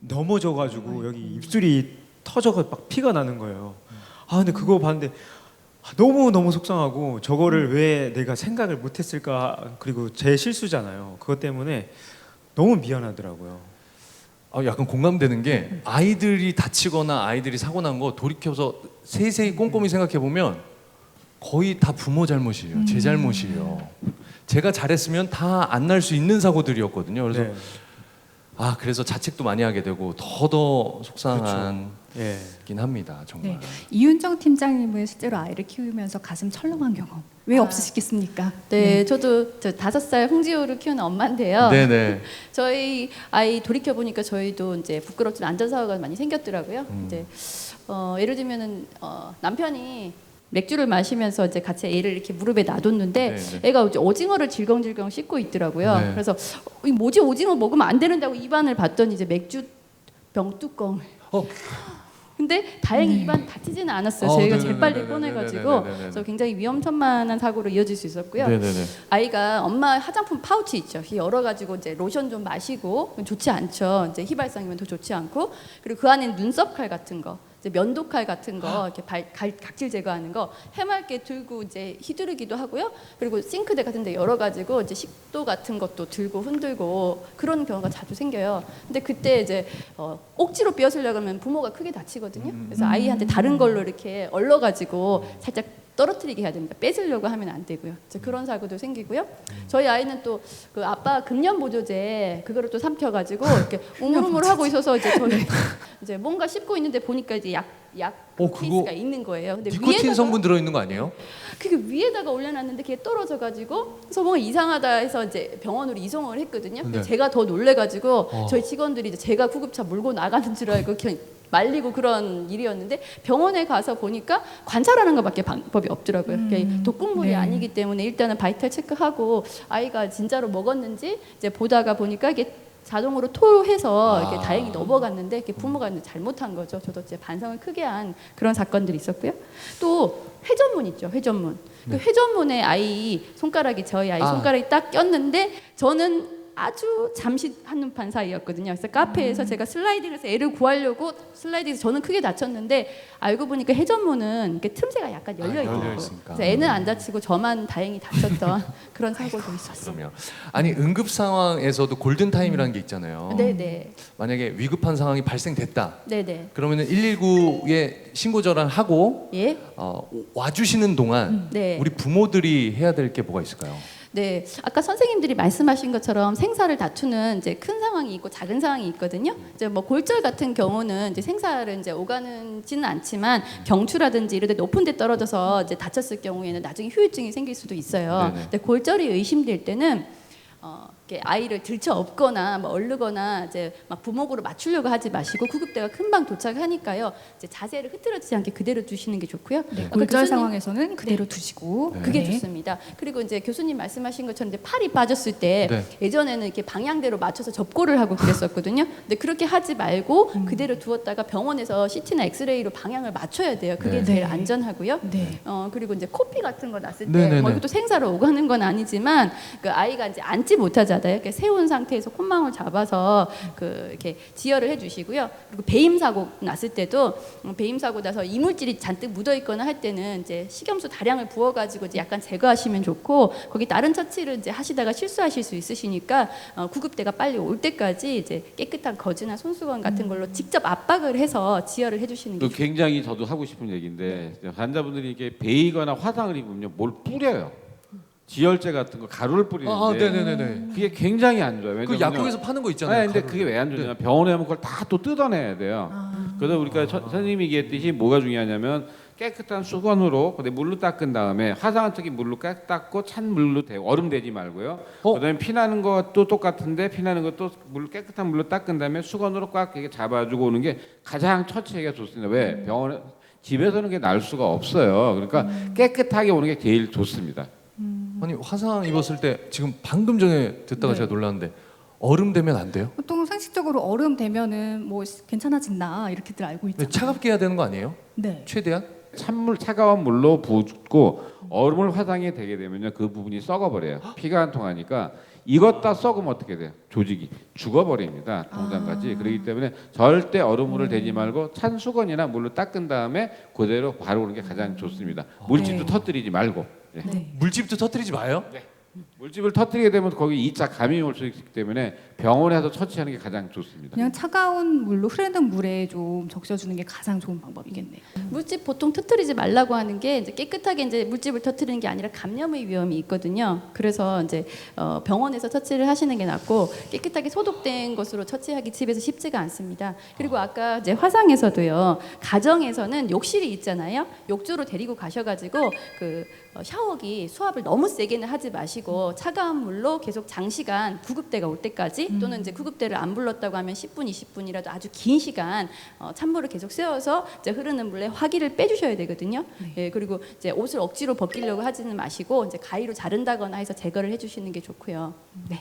넘어져가지고 여기 입술이 터져서 막 피가 나는 거예요. 아 근데 그거 봤는데 너무 속상하고 저거를 왜 내가 생각을 못했을까. 그리고 제 실수잖아요. 그것 때문에 너무 미안하더라고요. 아, 약간 공감되는 게 아이들이 다치거나 아이들이 사고 난 거 돌이켜서 세세히 꼼꼼히 생각해 보면 거의 다 부모 잘못이에요. 제 잘못이에요. 제가 잘했으면 다 안 날 수 있는 사고들이었거든요. 그래서 네. 아 그래서 자책도 많이 하게 되고 더 속상하긴 예. 합니다. 정말. 네. 이윤정 팀장님은 실제로 아이를 키우면서 가슴 철렁한 경험 왜 없으시겠습니까? 네, 저도 저 5살 홍지호를 키우는 엄마인데요. 네네. 저희 아이 돌이켜 보니까 저희도 이제 부끄럽지만 안전사고가 많이 생겼더라고요. 이제 예를 들면은 남편이 맥주를 마시면서 이제 같이 애를 이렇게 무릎에 놔뒀는데 네. 애가 이제 오징어를 질겅질겅 씹고 있더라고요. 네. 그래서 이 뭐지 오징어 먹으면 안 되는데 하고 입안을 봤더니 이제 맥주 병 뚜껑을. 근데 다행히 입안 다치지는 않았어요. 저희가 네네네네네. 재빨리 꺼내가지고 네네네네네. 그래서 굉장히 위험천만한 사고로 이어질 수 있었고요. 네네네. 아이가 엄마 화장품 파우치 있죠. 열어가지고 이제 로션 좀 마시고 좋지 않죠. 이제 휘발성이면 더 좋지 않고 그리고 그 안에 눈썹 칼 같은 거, 이제 면도칼 같은 거 이렇게 각질 제거하는 거 해맑게 들고 이제 휘두르기도 하고요. 그리고 싱크대 같은데 열어가지고 이제 식도 같은 것도 들고 흔들고 그런 경우가 자주 생겨요. 근데 그때 이제 억지로 삐었으려고 하면 부모가 크게 다치거든요. 그래서 아이한테 다른 걸로 이렇게 얼러가지고 살짝 떨어뜨리게 해야 됩니다. 뺏으려고 하면 안 되고요. 이제 그런 사고도 생기고요. 저희 아이는 또 그 아빠 금년 보조제 그거를 또 삼켜가지고 이렇게 우물우물하고 있어서 이제 저희 이제 뭔가 씹고 있는데 보니까 이제 약 그거 케이스가 있는 거예요. 근데 니코틴 성분 들어 있는 거 아니에요? 그게 위에다가 올려놨는데 그게 떨어져가지고 그래서 뭔가 이상하다 해서 이제 병원으로 이송을 했거든요. 근데 네. 제가 더 놀래가지고 저희 직원들이 이제 제가 구급차 몰고 나가는 줄 알고 그냥 말리고 그런 일이었는데 병원에 가서 보니까 관찰하는 것밖에 방법이 없더라고요. 그게 독극물이 네. 아니기 때문에 일단은 바이탈 체크하고 아이가 진짜로 먹었는지 이제 보다가 보니까 이게 자동으로 토해서 이렇게 다행히 넘어갔는데 이렇게 부모가 잘못한 거죠. 저도 이제 반성을 크게 한 그런 사건들이 있었고요. 또 회전문 있죠. 회전문. 그 회전문에 아이 손가락이 저희 아이 손가락이 딱 꼈는데 저는 아주 잠시 한눈판 사이였거든요. 그래서 카페에서 제가 슬라이딩해서 애를 구하려고 슬라이딩해서 저는 크게 다쳤는데 알고 보니까 회전문은 이렇게 틈새가 약간 열려 있더라고요. 열려 있으니까. 그래서 애는 안 다치고 저만 다행히 다쳤던 그런 사고도 있었어요. 그러면 아니 응급 상황에서도 골든 타임이라는 게 있잖아요. 네네. 만약에 위급한 상황이 발생됐다. 네네. 그러면은 119에 신고 전화하고 예. 와주시는 동안 네. 우리 부모들이 해야 될 게 뭐가 있을까요? 네, 아까 선생님들이 말씀하신 것처럼 생사를 다투는 이제 큰 상황이 있고 작은 상황이 있거든요. 이제 뭐 골절 같은 경우는 이제 생사를 이제 오가는지는 않지만 경추라든지 이런 데 높은 데 떨어져서 이제 다쳤을 경우에는 나중에 후유증이 생길 수도 있어요. 네네. 근데 골절이 의심될 때는 이렇게 아이를 들쳐 업거나 뭐 얼르거나 이제 막 부목으로 맞추려고 하지 마시고 구급대가 금방 도착하니까요. 이제 자세를 흐트러지지 않게 그대로 두시는 게 좋고요. 아까 골절 교수님- 상황에서는 그대로 두시고 그게 네. 좋습니다. 그리고 이제 교수님 말씀하신 것처럼 이제 팔이 빠졌을 때 네. 예전에는 이렇게 방향대로 맞춰서 접고를 하고 그랬었거든요. 근데 그렇게 하지 말고 그대로 두었다가 병원에서 CT나 엑스레이로 방향을 맞춰야 돼요. 그게 네. 제일 네. 안전하고요. 네. 그리고 이제 코피 같은 거 났을 때 네네네. 뭐 이것도 생사로 오가는 건 아니지만 그 아이가 이제 앉지 못하잖아요. 이렇게 세운 상태에서 콧망울 잡아서 그 이렇게 지혈을 해주시고요. 그리고 배임 사고 났을 때도 배임 사고 나서 이물질이 잔뜩 묻어 있거나 할 때는 이제 식염수 다량을 부어가지고 이제 약간 제거하시면 좋고 거기 다른 처치를 이제 하시다가 실수하실 수 있으시니까 구급대가 빨리 올 때까지 이제 깨끗한 거즈나 손수건 같은 걸로 직접 압박을 해서 지혈을 해주시는 게 그 굉장히 저도 하고 싶은 얘기인데 환자분들이 이게 베이거나 화상을 입으면 뭘 뿌려요. 지혈제 같은 거 가루를 뿌리는데 네네네네. 그게 굉장히 안 좋아요. 그 왜냐면요- 약국에서 파는 거 있잖아요. 네, 근데 가루를. 그게 왜 안 좋냐면 병원에 가면 그걸 다 또 뜯어내야 돼요. 그래서 우리가 선생님이 얘기했듯이 뭐가 중요하냐면 깨끗한 수건으로 근데 물로 닦은 다음에 화상은 특히 물로 깍 닦고 찬 물로 대고 얼음 대지 말고요. 그다음에 피나는 것도 똑같은데 피나는 것도 물 깨끗한 물로 닦은 다음에 수건으로 꽉 이렇게 잡아주고 오는 게 가장 처치하기가 좋습니다. 왜 병원에 집에서는 그게 날 수가 없어요. 그러니까 깨끗하게 오는 게 제일 좋습니다. 아니 화상 입었을 때 지금 방금 전에 듣다가 네. 제가 놀랐는데 얼음 되면 안 돼요? 보통 상식적으로 얼음 되면은 뭐 괜찮아진다 이렇게들 알고 근데 있잖아요. 차갑게 해야 되는 거 아니에요? 네. 최대한? 찬물 차가운 물로 붓고 얼음을 화상에 대게 되면요 그 부분이 썩어버려요. 피가 안 통하니까 이것 다 썩으면 어떻게 돼요? 조직이 죽어버립니다. 동장까지. 그렇기 때문에 절대 얼음물을 대지 말고 찬 수건이나 물로 닦은 다음에 그대로 바로 오는 게 가장 좋습니다. 물집도 네. 터뜨리지 말고. 예. 네. 물집도 터뜨리지 마요? 물집을 터뜨리게 되면 거기 2차 감염이 올 수 있기 때문에 병원에서 처치하는 게 가장 좋습니다. 그냥 차가운 물로 흐르는 물에 좀 적셔주는 게 가장 좋은 방법이겠네요. 물집 보통 터뜨리지 말라고 하는 게 이제 깨끗하게 이제 물집을 터뜨리는 게 아니라 감염의 위험이 있거든요. 그래서 이제 병원에서 처치를 하시는 게 낫고 깨끗하게 소독된 것으로 처치하기 집에서 쉽지가 않습니다. 그리고 아까 이제 화상에서도요. 가정에서는 욕실이 있잖아요. 욕조로 데리고 가셔가지고 그 샤워기 수압을 너무 세게는 하지 마시고 차가운 물로 계속 장시간 구급대가 올 때까지 또는 이제 구급대를 안 불렀다고 하면 10분, 20분이라도 아주 긴 시간 찬물을 계속 세워서 이제 흐르는 물에 화기를 빼주셔야 되거든요. 예, 그리고 이제 옷을 억지로 벗기려고 하지는 마시고 이제 가위로 자른다거나 해서 제거를 해주시는 게 좋고요. 네.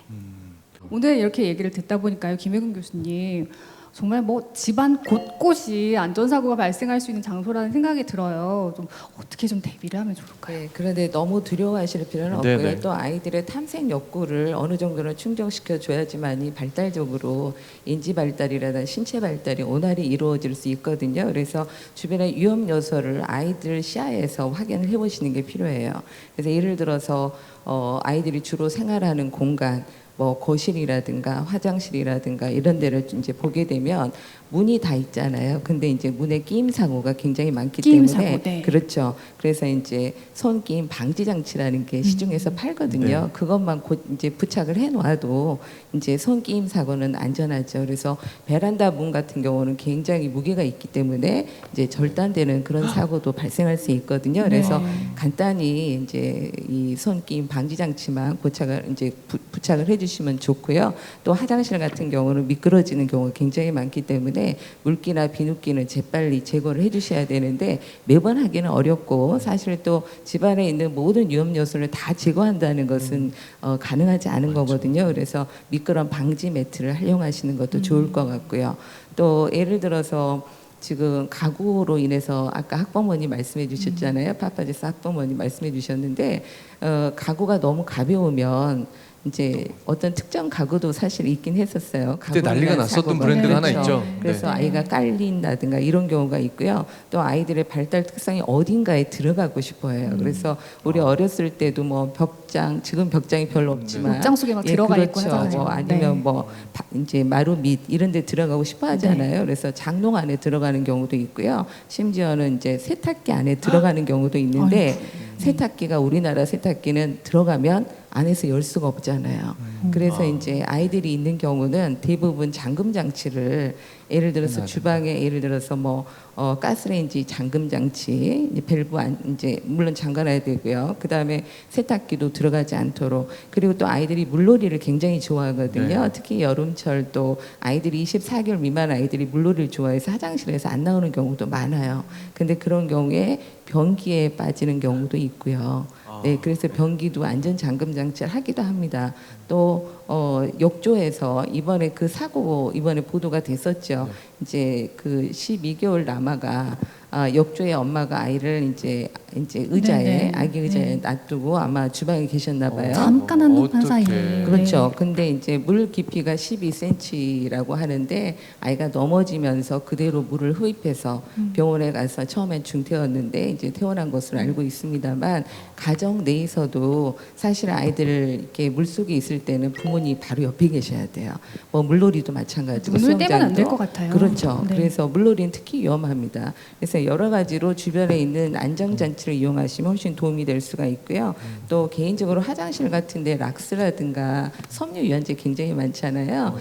오늘 이렇게 얘기를 듣다 보니까요, 김혜근 교수님 정말 뭐 집안 곳곳이 안전사고가 발생할 수 있는 장소라는 생각이 들어요. 좀 어떻게 좀 대비를 하면 좋을까요? 네, 그런데 너무 두려워하실 필요는 네네. 없고요. 또 아이들의 탐색 욕구를 어느 정도는 충족시켜 줘야지만이 발달적으로 인지 발달이라든지 신체 발달이 원활히 이루어질 수 있거든요. 그래서 주변의 위험 요소를 아이들 시야에서 확인을 해보시는 게 필요해요. 그래서 예를 들어서 아이들이 주로 생활하는 공간, 뭐 거실이라든가 화장실이라든가 이런 데를 이제 보게 되면 문이 다 있잖아요. 근데 이제 문에 끼임 사고가 굉장히 많기 끼임 때문에 사고, 네. 그렇죠. 그래서 이제 손끼임 방지 장치라는 게 시중에서 팔거든요. 네. 그것만 곧 이제 부착을 해 놔도 이제 손끼임 사고는 안전하죠. 그래서 베란다 문 같은 경우는 굉장히 무게가 있기 때문에 이제 절단되는 그런 사고도 발생할 수 있거든요. 그래서 간단히 이제 이 손끼임 방지 장치만 부착을 이제 부착을 해주시면 좋고요. 또 화장실 같은 경우는 미끄러지는 경우가 굉장히 많기 때문에 물기나 비누기는 재빨리 제거를 해주셔야 되는데 매번 하기는 어렵고 사실 또 집안에 있는 모든 위험 요소를 다 제거한다는 것은 가능하지 않은 거거든요. 그래서 미끄럼 방지 매트를 활용하시는 것도 좋을 것 같고요. 또 예를 들어서 지금 가구로 인해서 아까 학부모님 말씀해 주셨잖아요. 파파제스 학부모님 말씀해 주셨는데 가구가 너무 가벼우면 이제 어떤 특정 가구도 사실 있긴 했었어요. 그때 가구에 난리가 대한 났었던 사고가. 브랜드가 하나 그렇죠. 있죠. 그래서 네. 아이가 깔린다든가 이런 경우가 있고요. 또 아이들의 발달 특성이 어딘가에 들어가고 싶어요. 그래서 우리 어렸을 때도 뭐 벽장, 지금 벽장이 별로 없지만 옷장 속에 막 들어가 있고 그렇죠. 하잖아요. 뭐 아니면 네. 뭐 이제 마루 밑 이런 데 들어가고 싶어 하잖아요. 그래서 장롱 안에 들어가는 경우도 있고요. 심지어는 이제 세탁기 안에 들어가는 경우도 있는데 세탁기가 우리나라 세탁기는 들어가면 안에서 열 수가 없잖아요. 그래서 이제 아이들이 있는 경우는 대부분 잠금 장치를 예를 들어서 주방에 예를 들어서 뭐 가스레인지 잠금 장치 이제 밸브 이제 물론 잠가놔야 되고요. 그 다음에 세탁기도 들어가지 않도록 그리고 또 아이들이 물놀이를 굉장히 좋아하거든요. 네. 특히 여름철 또 아이들이 24개월 미만 아이들이 물놀이를 좋아해서 화장실에서 안 나오는 경우도 많아요. 근데 그런 경우에 변기에 빠지는 경우도 있고요. 네, 그래서 변기도 안전 잠금 장치를 하기도 합니다. 또 욕조에서 이번에 그 사고 이번에 보도가 됐었죠. 이제 그 12개월 남아가 욕조에 엄마가 아이를 이제 의자에 네네. 아기 의자에 놔두고 아마 주방에 계셨나 봐요. 잠깐 한눈판 어떡해. 사이에. 그렇죠. 근데 이제 물 깊이가 12cm라고 하는데 아이가 넘어지면서 그대로 물을 흡입해서 병원에 가서 처음엔 중태웠는데 이제 퇴원한 것으로 알고 있습니다만 가정 내에서도 사실 아이들 이렇게 물 속에 있을 때는 부모님 바로 옆에 계셔야 돼요. 뭐 물놀이도 마찬가지고 눈을 떼면 안 될 수영장도 것 같아요. 그렇죠. 네. 그래서 물놀이는 특히 위험합니다. 그래서 여러 가지로 주변에 있는 안정장치를 이용하시면 훨씬 도움이 될 수가 있고요. 또 개인적으로 화장실 같은데 락스라든가 섬유 유연제 굉장히 많잖아요.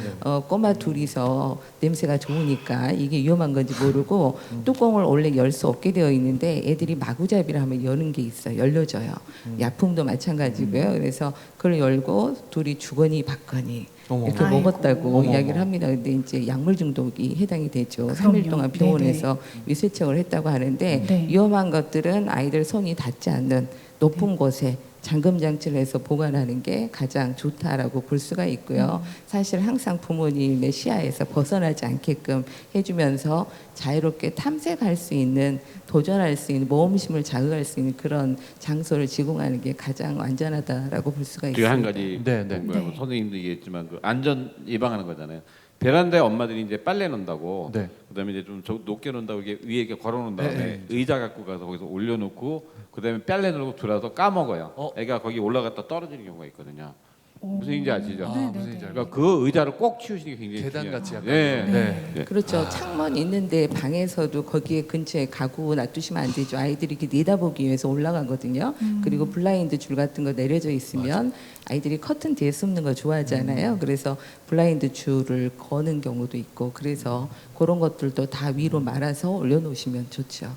꼬마 둘이서 냄새가 좋으니까 이게 위험한 건지 모르고 뚜껑을 원래 열 수 없게 되어 있는데 애들이 마구잡이를 하면 여는 게 있어요. 열려져요. 약품도 마찬가지고요. 그래서 그걸 열고 둘이 주거니 받거니 어머. 이렇게 아이고. 먹었다고 어머. 이야기를 합니다. 근데 이제 약물 중독이 해당이 되죠. 그럼요. 3일 동안 병원에서 위세척을 했다고 하는데 네. 위험한 것들은 아이들 손이 닿지 않는 높은 곳에 잠금 장치를 해서 보관하는 게 가장 좋다라고 볼 수가 있고요. 사실 항상 부모님의 시야에서 벗어나지 않게끔 해주면서 자유롭게 탐색할 수 있는 도전할 수 있는 모험심을 자극할 수 있는 그런 장소를 제공하는 게 가장 안전하다라고 볼 수가 뒤에 있습니다. 한 가지 네, 네. 본 거예요. 네. 선생님도 얘기했지만 그 안전 예방하는 거잖아요. 베란다에 엄마들이 이제 빨래 넣는다고, 네. 그다음에 이제 좀 높게 놓는다고 이게 위에 이렇게 걸어놓은 다음에 네. 의자 갖고 가서 거기서 올려놓고, 그다음에 빨래 넣고 들어서 까먹어요. 애가 거기 올라갔다 떨어지는 경우가 있거든요. 무슨 얘기인지 아시죠? 아, 무슨 얘기인지 그러니까 그 의자를 꼭 치우시는 게 굉장히 계단 중요해요. 같이 약간. 네. 네. 네. 그렇죠. 창문 있는데 방에서도 거기에 근처에 가구 놔두시면 안 되죠. 아이들이 이렇게 내다보기 위해서 올라가거든요. 그리고 블라인드 줄 같은 거 내려져 있으면 아이들이 커튼 뒤에 숨는 거 좋아하잖아요. 그래서 블라인드 줄을 거는 경우도 있고 그래서 그런 것들도 다 위로 말아서 올려놓으시면 좋죠.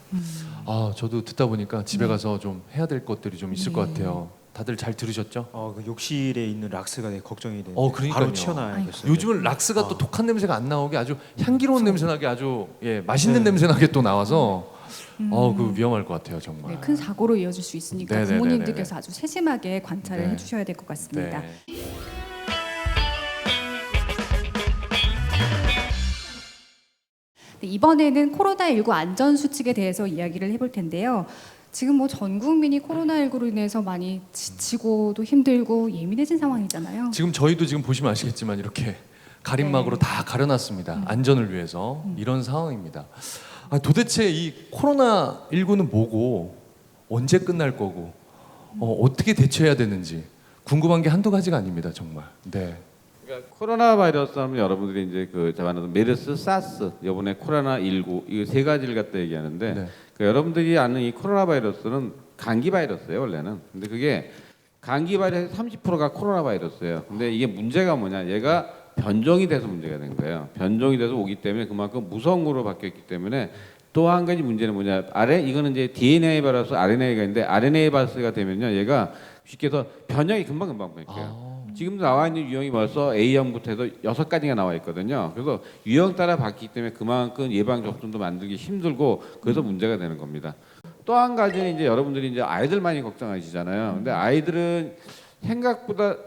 아, 저도 듣다 보니까 집에 가서 좀 해야 될 것들이 좀 있을 것 같아요. 다들 잘 들으셨죠? 그 욕실에 있는 락스가 되게 걱정이 되는데 그러니까요. 바로 치워놔야겠어요. 요즘은 락스가 또 독한 냄새가 안 나오게 아주 향기로운 냄새 나게 아주 맛있는 냄새 나게 또 나와서 그 위험할 것 같아요 정말. 네, 큰 사고로 이어질 수 있으니까 네네네네네. 부모님들께서 아주 세심하게 관찰을 네. 해주셔야 될 것 같습니다. 네. 네, 이번에는 코로나19 안전 수칙에 대해서 이야기를 해볼 텐데요. 지금 뭐 전 국민이 코로나19로 인해서 많이 지치고 또 힘들고 예민해진 상황이잖아요. 지금 저희도 지금 보시면 아시겠지만 이렇게 가림막으로 다 가려놨습니다. 안전을 위해서 이런 상황입니다. 도대체 이 코로나19는 뭐고 언제 끝날 거고 어떻게 대처해야 되는지 궁금한 게 한두 가지가 아닙니다 정말. 네. 그러니까 코로나 바이러스 하면 여러분들이 이제 그 말하는 메르스, 사스, 이번에 코로나19 이 세 가지를 갖다 얘기하는데 네. 그 여러분들이 아는 이 코로나 바이러스는 감기 바이러스예요 원래는. 근데 그게 감기 바이러스 30%가 코로나 바이러스예요. 근데 이게 문제가 뭐냐? 얘가 변종이 돼서 문제가 된 거예요. 변종이 돼서 오기 때문에 그만큼 무서운 거로 바뀌었기 때문에 또 한 가지 문제는 뭐냐? 이거는 이제 DNA 바이러스, RNA가 있는데 RNA 바이러스가 되면요, 얘가 쉽게 해서 변형이 금방 바뀌어요. 지금도 나와 있는 유형이 벌써 A형부터 해서 6가지가 나와 있거든요. 그래서 유형 따라 바뀌기 때문에 그만큼 예방 접종도 만들기 힘들고 그래서 문제가 되는 겁니다. 또 한 가지는 이제 여러분들이 이제 아이들 많이 걱정하시잖아요. 근데 아이들은 생각보다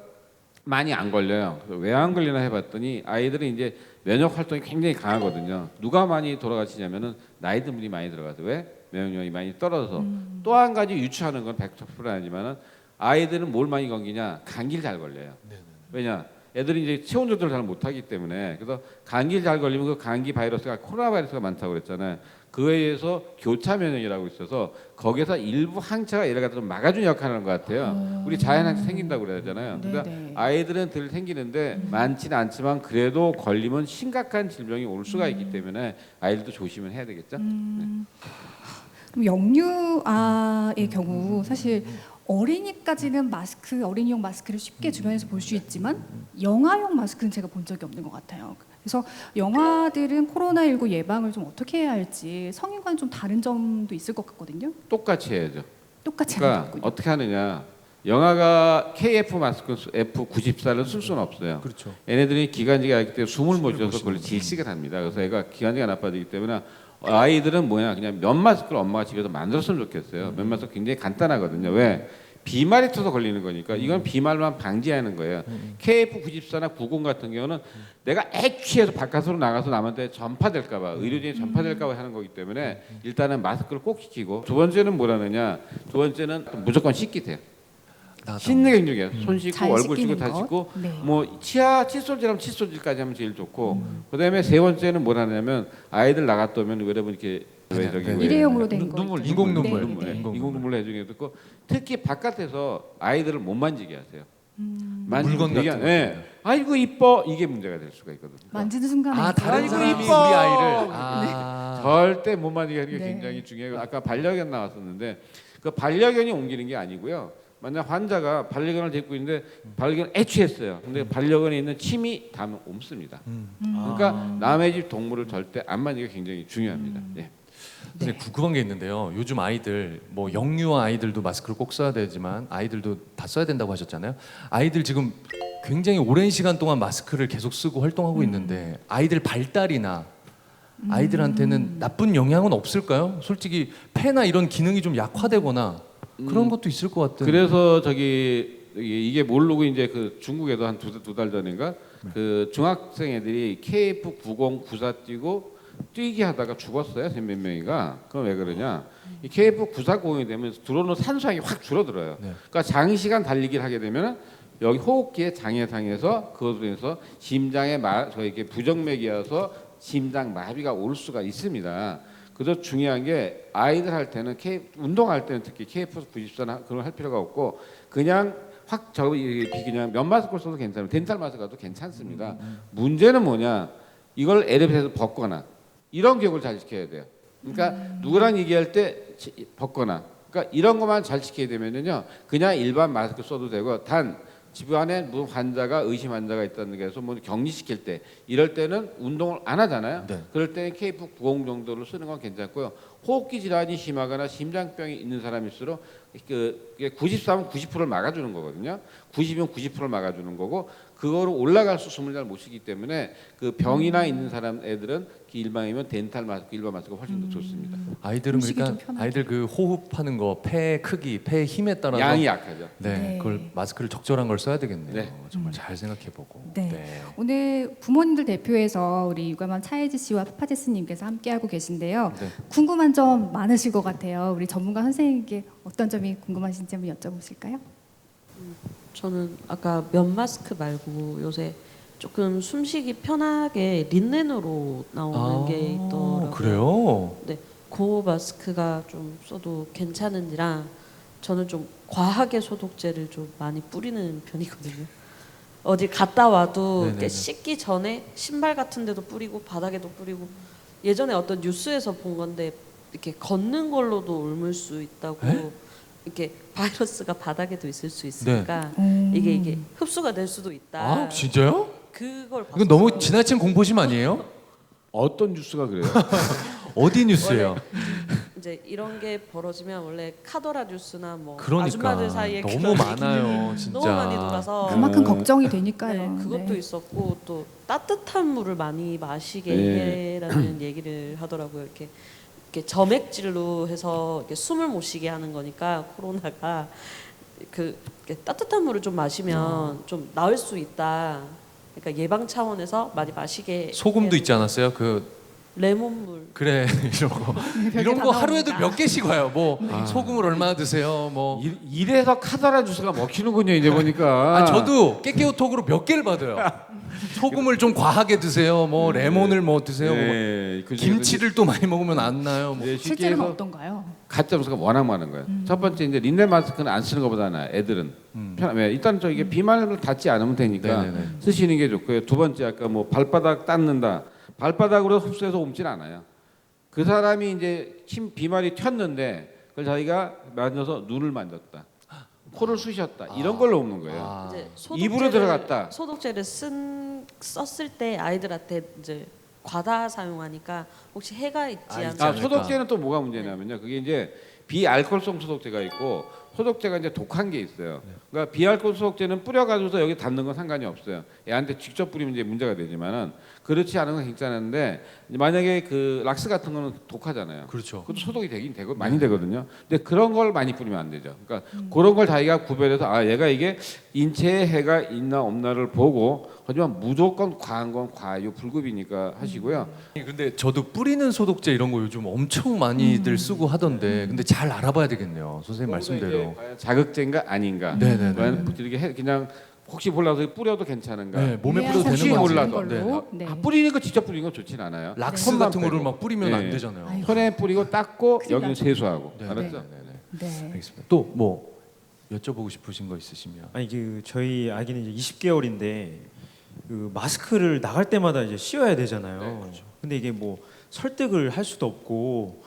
많이 안 걸려요. 왜 안 걸리나 해봤더니 아이들은 이제 면역 활동이 굉장히 강하거든요. 누가 많이 돌아가시냐면은 나이 든 분이 많이 들어가서 왜? 면역력이 많이 떨어져서. 또 한 가지 유추하는 건 100% 아니지만은 아이들은 뭘 많이 감기냐? 감기를 잘 걸려요. 왜냐? 애들이 이제 체온 조절을 잘 못하기 때문에. 그래서 감기를 잘 걸리면 그 감기 바이러스가 코로나 바이러스가 많다고 그랬잖아요. 그에 의해서 교차 면역이라고 있어서 거기서 일부 항체가 얘를 갖다 좀 막아주는 역할을 하는 것 같아요. 우리 자연 항체 생긴다고 그러잖아요. 그러니까 네네. 아이들은 덜 생기는데 많지는 않지만 그래도 걸리면 심각한 질병이 올 수가 있기 때문에 아이들도 조심을 해야 되겠죠. 네. 그럼 영유아의 경우 사실 어린이까지는 마스크, 어린이용 마스크를 쉽게 주변에서 볼 수 있지만 영아용 마스크는 제가 본 적이 없는 것 같아요. 그래서 영아들은 코로나19 예방을 좀 어떻게 해야 할지 성인과는 좀 다른 점도 있을 것 같거든요. 똑같이 해야죠. 똑같이 하는 그러니까 거군요. 어떻게 하느냐. 영아가 KF 마스크 F94를 쓸 수는 없어요. 그렇죠. 얘네들이 기관지가 있기 때문에 숨을 못 쉬어서 그걸 질식을 합니다. 그래서 애가 기관지가 나빠지기 때문에 아이들은 뭐냐 그냥 면 마스크를 엄마가 집에서 만들었으면 좋겠어요. 면 마스크 굉장히 간단하거든요. 왜? 비말이 터서 걸리는 거니까 이건 비말만 방지하는 거예요. KF94나 90 같은 경우는 내가 애취해서 바깥으로 나가서 남한테 전파될까봐 의료진이 전파될까봐 하는 거기 때문에 일단은 마스크를 꼭 지키고 두 번째는 뭐라느냐 두 번째는 무조건 씻기 돼요. 씻는 게 중요해요. 손 씻고 잘 얼굴 씻고 씻기는 다 것. 씻고 네. 뭐 치아 칫솔질하면 칫솔질까지 하면 제일 좋고 그다음에 세 번째는 뭘 하냐면 아이들 나갔다 오면 여러분 이렇게 왜 저기 왜 일회용으로 된 거. 눈물 인공 눈물. 네, 눈물 네. 인공 눈물 해주는 게 듣고 특히 바깥에서 아이들을 못 만지게 하세요. 만지면 물건 되게 같은 예. 아이고 이뻐 이게 문제가 될 수가 있거든요. 만지는 순간에 아 다른 아이고, 사람이 우리 이뻐. 아이를 아. 절대 못 만지게 하는 게 네. 굉장히 중요해요. 아까 반려견 나왔었는데 그 반려견이 옮기는 게 아니고요. 만약 환자가 반려견을 데리고 있는데 반려견 애취했어요. 근데 반려견에 있는 침이 닿으면 옮습니다. 그러니까 남의 집 동물을 절대 안 만지기가 굉장히 중요합니다. 예. 근데 궁금한 게 있는데요. 요즘 아이들 뭐 영유아 아이들도 마스크를 꼭 써야 되지만 아이들도 다 써야 된다고 하셨잖아요. 아이들 지금 굉장히 오랜 시간 동안 마스크를 계속 쓰고 활동하고 있는데 아이들 발달이나 아이들한테는 나쁜 영향은 없을까요? 솔직히 폐나 이런 기능이 좀 약화되거나 그런 것도 있을 것 같은. 그래서 저기 이게 모르고 이제 그 중국에도 한 두 달 전인가 그 중학생 애들이 KF90 94 뛰고 뛰기 하다가 죽었어요. 몇 명이가. 그럼 왜 그러냐? 이 KF94공이 되면 들어오는 산소량이 확 줄어들어요. 네. 그러니까 장시간 달리기를 하게 되면 여기 호흡기에 장애상에서 그것으로 인해서 심장에 저에게 부정맥이 와서 심장 마비가 올 수가 있습니다. 그래서 중요한 게 아이들 할 때는 운동할 때는 특히 KF94나 그런 거 할 필요가 없고 그냥 확 그냥 면 마스크를 써도 괜찮아요. 덴탈 마스크도 괜찮습니다. 문제는 뭐냐? 이걸 에어컨에서 벗거나 이런 기억을 잘 지켜야 돼요. 그러니까 누구랑 얘기할 때 벗거나 그러니까 이런 것만 잘 지켜야 되면은요. 그냥 일반 마스크 써도 되고 단 집안에 뭐 환자가 의심 환자가 있다는 게 해서 뭐 격리시킬 때 이럴 때는 운동을 안 하잖아요. 네. 그럴 때는 KF90 정도로 쓰는 건 괜찮고요. 호흡기 질환이 심하거나 심장병이 있는 사람일수록 그 93은 90%를 막아주는 거거든요. 90이면 90%를 막아주는 거고 그거로 올라갈 수 숨을 잘 못 쉬기 때문에 그 병이나 있는 사람 애들은 일반이면 덴탈 마스크, 일반 마스크가 훨씬 더 좋습니다. 아이들은 음식이 그러니까 좀 편하죠. 아이들 그 호흡하는 거, 폐 크기, 폐 힘에 따라서 양이 약하죠. 네, 네. 그걸 마스크를 적절한 걸 써야 되겠네요. 네. 정말 잘 생각해보고. 네. 오늘 부모님들 대표해서 우리 유가만 차혜지 씨와 파파제스님께서 함께하고 계신데요. 네. 궁금한 점 많으실 것 같아요. 우리 전문가 선생님께 어떤 점이 궁금하신지 한번 여쭤보실까요? 저는 아까 면 마스크 말고 요새 조금 숨쉬기 편하게 린넨으로 나오는 게 있더라고요. 그래요? 네, 그 마스크가 좀 써도 괜찮은지라 저는 좀 과하게 소독제를 좀 많이 뿌리는 편이거든요. 어디 갔다 와도 네네네. 이렇게 씻기 전에 신발 같은 데도 뿌리고 바닥에도 뿌리고 예전에 어떤 뉴스에서 본 건데 이렇게 걷는 걸로도 옮을 수 있다고 에? 이렇게 바이러스가 바닥에도 있을 수 있으니까 네. 이게 흡수가 될 수도 있다. 아 진짜요? 그걸 이건 너무 봤었어요. 지나친 공포심 아니에요? 어떤 뉴스가 그래요? 어디 뉴스예요? 이제 이런 게 벌어지면 원래 카더라 뉴스나 뭐 그러니까 아줌마들 사이에 너무 그런 많아요, 얘기들이 진짜. 너무 많이 돌아서 그만큼 걱정이 되니까요. 네, 그것도 네. 있었고 또 따뜻한 물을 많이 마시게 네. 해라는 얘기를 하더라고요. 이렇게 점액질로 해서 이렇게 숨을 못 쉬게 하는 거니까 코로나가 이렇게 따뜻한 물을 좀 마시면 좀 나을 수 있다. 그러니까 예방 차원에서 많이 마시게 소금도 해야 있지 않았어요? 그 레몬물. 그래 이런 거 별게 이런 다 거 하루에도 나오니까. 몇 개씩 와요. 뭐 소금을 얼마나 드세요? 뭐 이래서 카더라 주스가 먹히는군요 이제 보니까. 아, 저도 깨깨오톡으로 몇 개를 받아요. 소금을 좀 과하게 드세요. 뭐 레몬을 뭐 드세요. 뭐 네, 그 중에서 김치를 또 많이 먹으면 안 나요. 뭐. 이제 쉽게 실제로는 해서 어떤가요? 가짜 뉴스가 워낙 많은 거예요. 첫 번째 이제 린넨 마스크는 안 쓰는 것보다 나아요. 애들은 왜 일단 저 이게 비말을 닿지 않으면 되니까 네네네. 쓰시는 게 좋고요. 두 번째 아까 뭐 발바닥 닦는다. 발바닥으로 흡수해서 옮진 않아요. 그 사람이 이제 비말이 튀었는데 그걸 자기가 만져서 눈을 만졌다, 코를 쑤셨다 이런 걸로 없는 거예요. 이제 입으로 들어갔다. 소독제를 썼을 때 아이들한테 이제 과다 사용하니까 혹시 해가 있지 않을까? 아, 소독제는 또 뭐가 문제냐면요. 그게 이제 비알코올성 소독제가 있고 소독제가 이제 독한 게 있어요. 그러니까 비알코올 소독제는 뿌려가지고서 여기 닿는 건 상관이 없어요. 애한테 직접 뿌리면 이제 문제가 되지만은 그렇지 않은 건 괜찮은데 만약에 그 락스 같은 거는 독하잖아요. 그렇죠. 그것도 소독이 되긴 되고 많이 되거든요. 근데 그런 걸 많이 뿌리면 안 되죠. 그러니까 그런 걸 자기가 구별해서 아 얘가 이게 인체에 해가 있나 없나를 보고 하지만 무조건 과한 건 과유 불급이니까 하시고요. 근데 저도 뿌리는 소독제 이런 거 요즘 엄청 많이들 쓰고 하던데 근데 잘 알아봐야 되겠네요. 선생님 말씀대로. 과연 자극제인가 아닌가. 네네네. 과연 이렇게 그냥 혹시 몰라서 뿌려도 괜찮은가. 네, 몸에 뿌려도 혹시 되는 건지. 몰라서. 걸로. 네. 네. 뿌리는 거 직접 뿌리는 건 좋진 않아요. 락스 손만 같은 거를 빼고. 막 뿌리면 네. 안 되잖아요. 아이고. 손에 뿌리고 닦고 큰일 여기는 나죠. 세수하고. 네. 알았죠? 네. 네. 알겠습니다. 또 뭐 여쭤보고 싶으신 거 있으시면. 아니 그 저희 아기는 이제 20개월인데 그 마스크를 나갈 때마다 이제 씌워야 되잖아요. 네, 그렇죠. 근데 이게 뭐 설득을 할 수도 없고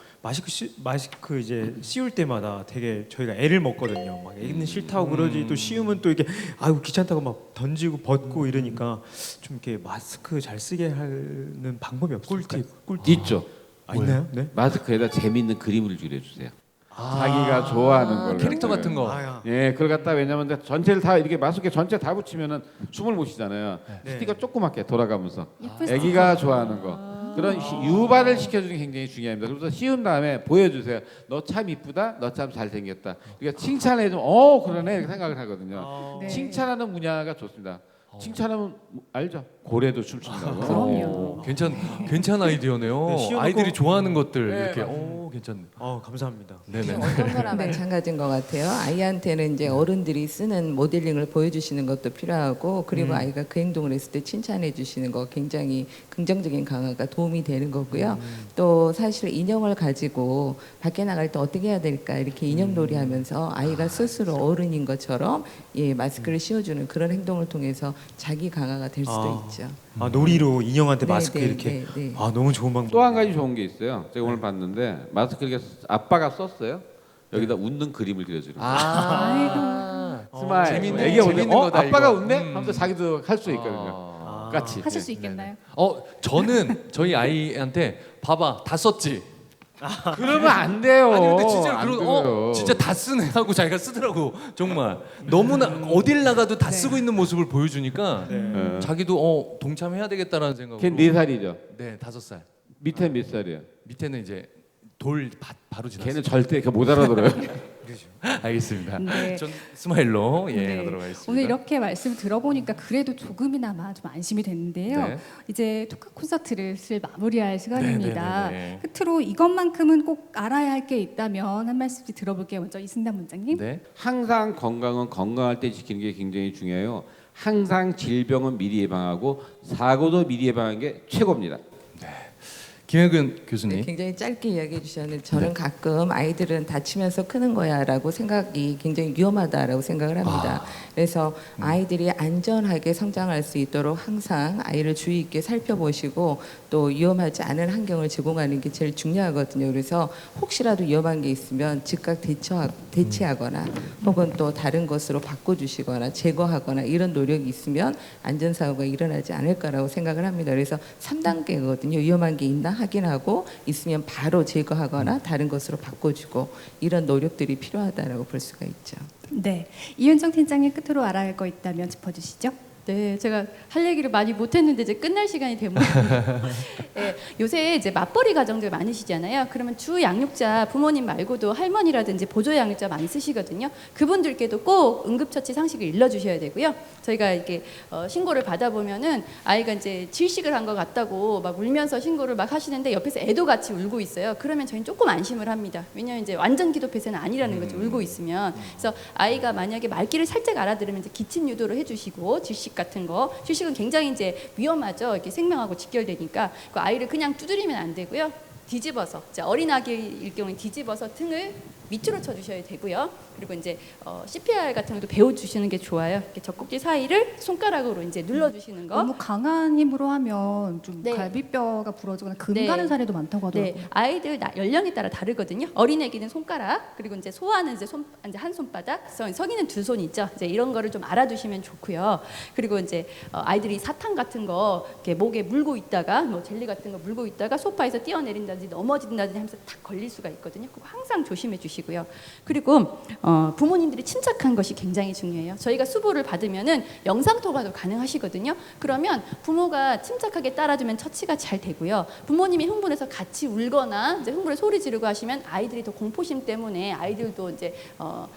마스크 이제 씌울 때마다 되게 저희가 애를 먹거든요. 막 애는 싫다고 그러지 또 씌우면 또 이게 아이고 귀찮다고 막 던지고 벗고 이러니까 좀 이렇게 마스크 잘 쓰게 하는 방법이 없을까요? 꿀팁. 있죠. 아, 있나요? 네. 마스크에다 재밌는 그림을 그려주세요. 자기가 좋아하는 걸. 캐릭터 같은 거. 아야. 예, 그걸 갖다 왜냐면 전체를 다 이렇게 마스크 전체 다 붙이면은 숨을 못 쉬잖아요. 네. 스티커 조그맣게 돌아가면서 예쁜 아기가 좋아하는 거 그런 유발을 시켜주는 게 굉장히 중요합니다. 그래서 씌운 다음에 보여주세요. 너 참 이쁘다, 너 참 잘생겼다. 그러니까 칭찬해 좀 그러네 이렇게 생각을 하거든요. 네. 칭찬하는 문화가 좋습니다. 칭찬하면 알죠? 고래도 춤춘다고. 그럼요. 괜찮은 아이디어네요. 네, 씌워놓고- 아이들이 좋아하는 것들 네, 이렇게 맞아요. 괜찮네. 감사합니다. 네네. 어떤 거나 마찬가지인 것 같아요. 아이한테는 이제 어른들이 쓰는 모델링을 보여주시는 것도 필요하고 그리고 아이가 그 행동을 했을 때 칭찬해 주시는 거 굉장히 긍정적인 강화가 도움이 되는 거고요. 또 사실 인형을 가지고 밖에 나갈 때 어떻게 해야 될까 이렇게 인형놀이 하면서 아이가 스스로 어른인 것처럼 마스크를 씌워주는 그런 행동을 통해서 자기 강화가 될 수도 있죠. 아 놀이로 인형한테 네, 마스크 네, 이렇게. 네, 네. 아 너무 좋은 방법. 또 한 가지 좋은 게 있어요. 제가 오늘 봤는데 마스크 이렇게 아빠가 썼어요. 여기다 웃는 그림을 그려주는 거예요. 스마일. 재밌는 보면 거다, 아빠가 이거. 웃네? 하면서 자기도 할 수 있거든요. 같이. 하실 수 있겠나요? 저는 저희 아이한테 봐봐 다 썼지. 그러면 안 돼요. 아니 근데 진짜 안 그런 돼요. 진짜 다 쓰네 하고 자기가 쓰더라고 정말 너무나 어딜 나가도 다 쓰고 있는 모습을 보여주니까 네. 자기도 동참해야 되겠다라는 생각으로. 걔 4살이죠. 네 5살. 밑에 몇 살이에요? 밑에는 이제 돌 바로 지났어요. 걔는 절대 못 알아들어요. 알겠습니다. 네. 전 스마일로 네. 가도록 하겠습니다. 오늘 이렇게 말씀 들어보니까 그래도 조금이나마 좀 안심이 됐는데요. 네. 이제 토크 콘서트를 마무리할 시간입니다. 네, 네, 네, 네. 끝으로 이것만큼은 꼭 알아야 할 게 있다면 한 말씀씩 들어볼게요. 먼저 이승남 원장님. 네. 항상 건강은 건강할 때 지키는 게 굉장히 중요해요. 항상 질병은 미리 예방하고 사고도 미리 예방하는 게 최고입니다. 김혜근 네, 교수님. 굉장히 짧게 이야기해 주셨는데 저는 가끔 아이들은 다치면서 크는 거야라고 생각이 굉장히 위험하다라고 생각을 합니다. 그래서 아이들이 안전하게 성장할 수 있도록 항상 아이를 주의 있게 살펴보시고 또 위험하지 않은 환경을 제공하는 게 제일 중요하거든요. 그래서 혹시라도 위험한 게 있으면 즉각 대체하거나 혹은 또 다른 것으로 바꿔주시거나 제거하거나 이런 노력이 있으면 안전사고가 일어나지 않을 거라고 생각을 합니다. 그래서 3단계거든요. 위험한 게 있나 확인하고 있으면 바로 제거하거나 다른 것으로 바꿔주고 이런 노력들이 필요하다라고 볼 수가 있죠. 네, 이윤정 팀장님 끝으로 알아야 할 거 있다면 짚어주시죠. 네, 제가 할 얘기를 많이 못했는데 이제 끝날 시간이 되면 네, 요새 이제 맞벌이 가정들 많으시잖아요. 그러면 주 양육자 부모님 말고도 할머니라든지 보조 양육자 많이 쓰시거든요. 그분들께도 꼭 응급처치 상식을 일러주셔야 되고요. 저희가 이렇게 신고를 받아보면은 아이가 이제 질식을 한 것 같다고 막 울면서 신고를 막 하시는데 옆에서 애도 같이 울고 있어요. 그러면 저희는 조금 안심을 합니다. 왜냐하면 이제 완전 기도폐쇄는 아니라는 거죠. 울고 있으면. 그래서 아이가 만약에 말귀를 살짝 알아들으면 이제 기침 유도를 해주시고 질식 같은 거, 질식은 굉장히 이제 위험하죠. 이렇게 생명하고 직결되니까 그 아이를 그냥 두드리면 안 되고요. 뒤집어서, 어린 아기일 경우에 뒤집어서 등을 밑으로 쳐주셔야 되고요. 그리고 이제 CPR 같은 것도 배워주시는 게 좋아요. 이렇게 젖꼭지 사이를 손가락으로 이제 눌러주시는 거. 너무 강한 힘으로 하면 좀 네. 갈비뼈가 부러지거나 금 네. 가는 사례도 많다고 하더라고요. 네, 아이들 연령에 따라 다르거든요. 어린애기는 손가락, 그리고 이제 소아는 이제 한 손바닥, 성인은 두 손 있죠. 이제 이런 거를 좀 알아두시면 좋고요. 그리고 이제 아이들이 사탕 같은 거 이렇게 목에 물고 있다가 뭐 젤리 같은 거 물고 있다가 소파에서 뛰어내린다든지 넘어진다든지 하면서 탁 걸릴 수가 있거든요. 그거 항상 조심해 주시고요. 그리고 부모님들이 침착한 것이 굉장히 중요해요. 저희가 수보를 받으면은 영상 통화도 가능하시거든요. 그러면 부모가 침착하게 따라주면 처치가 잘 되고요. 부모님이 흥분해서 같이 울거나 이제 흥분해 소리 지르고 하시면 아이들이 더 공포심 때문에 아이들도 이제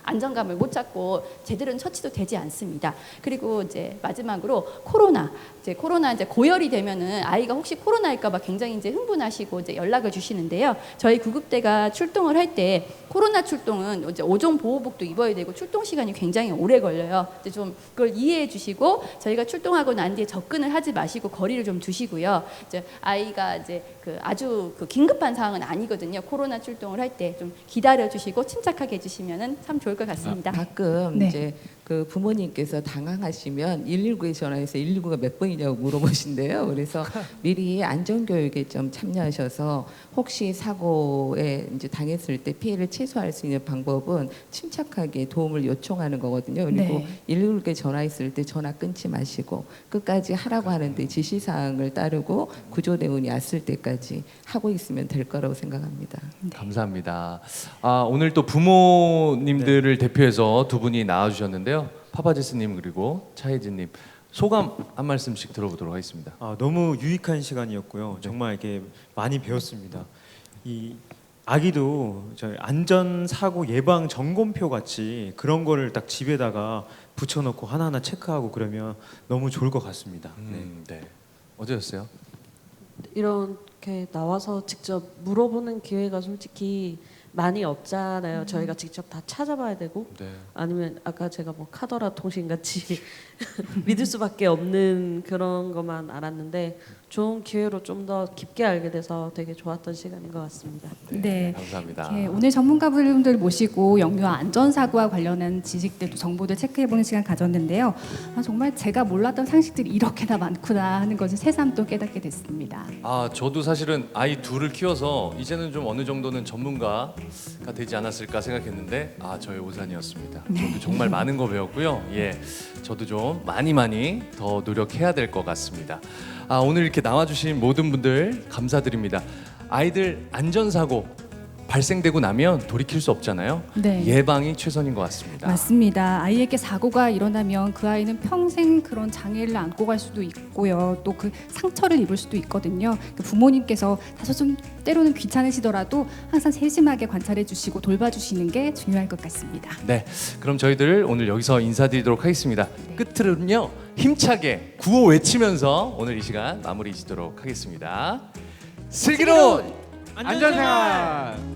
안정감을 못 찾고 제대로 처치도 되지 않습니다. 그리고 이제 마지막으로 코로나 이제 고열이 되면은 아이가 혹시 코로나일까봐 굉장히 이제 흥분하시고 이제 연락을 주시는데요. 저희 구급대가 출동을 할 때 코로나 출동은 이제 5종 보호복도 입어야 되고 출동 시간이 굉장히 오래 걸려요. 이제 좀 그걸 이해해 주시고 저희가 출동하고 난 뒤에 접근을 하지 마시고 거리를 좀 두시고요. 이제 아이가 이제 아주 긴급한 상황은 아니거든요. 코로나 출동을 할 때 좀 기다려 주시고 침착하게 해주시면은 참 좋을 것 같습니다. 가끔 네. 이제 그 부모님께서 당황하시면 119에 전화해서 119가 몇 번이냐고 물어보신대요. 그래서 미리 안전교육에 좀 참여하셔서 혹시 사고에 이제 당했을 때 피해를 최소화할 수 있는 방법은 침착하게 도움을 요청하는 거거든요. 그리고 네. 119에 전화했을 때 전화 끊지 마시고 끝까지 하라고 하는데 지시사항을 따르고 구조대원이 왔을 때까지 하고 있으면 될 거라고 생각합니다. 감사합니다. 오늘 또 부모님들을 대표해서 두 분이 나와주셨는데요. 파파제스님 그리고 차혜진님 소감 한 말씀씩 들어보도록 하겠습니다. 너무 유익한 시간이었고요. 정말 이렇게 많이 배웠습니다. 이 아기도 저희 안전사고 예방 점검표 같이 그런 거를 딱 집에다가 붙여놓고 하나하나 체크하고 그러면 너무 좋을 것 같습니다. 네. 어떠셨어요? 이렇게 나와서 직접 물어보는 기회가 솔직히 많이 없잖아요. 저희가 직접 다 찾아봐야 되고 네. 아니면 아까 제가 뭐 카더라 통신 같이 믿을 수밖에 없는 그런 것만 알았는데 좋은 기회로 좀 더 깊게 알게 돼서 되게 좋았던 시간인 것 같습니다. 네. 감사합니다. 네, 오늘 전문가분들 모시고 영유아 안전사고와 관련한 지식들, 또 정보들 체크해보는 시간 가졌는데요. 정말 제가 몰랐던 상식들이 이렇게나 많구나 하는 것을 새삼 또 깨닫게 됐습니다. 저도 사실은 아이 둘을 키워서 이제는 좀 어느 정도는 전문가가 되지 않았을까 생각했는데 저의 오산이었습니다. 저도 정말 많은 거 배웠고요. 예, 저도 좀 많이 더 노력해야 될 것 같습니다. 오늘 이렇게 나와주신 모든 분들 감사드립니다. 아이들 안전사고 발생되고 나면 돌이킬 수 없잖아요. 네. 예방이 최선인 것 같습니다. 맞습니다. 아이에게 사고가 일어나면 그 아이는 평생 그런 장애를 안고 갈 수도 있고요. 또 그 상처를 입을 수도 있거든요. 부모님께서 다소 좀 때로는 귀찮으시더라도 항상 세심하게 관찰해 주시고 돌봐주시는 게 중요할 것 같습니다. 네, 그럼 저희들 오늘 여기서 인사드리도록 하겠습니다. 끝으로는요 힘차게 구호 외치면서 오늘 이 시간 마무리 짓도록 하겠습니다. 슬기로운 안전생활.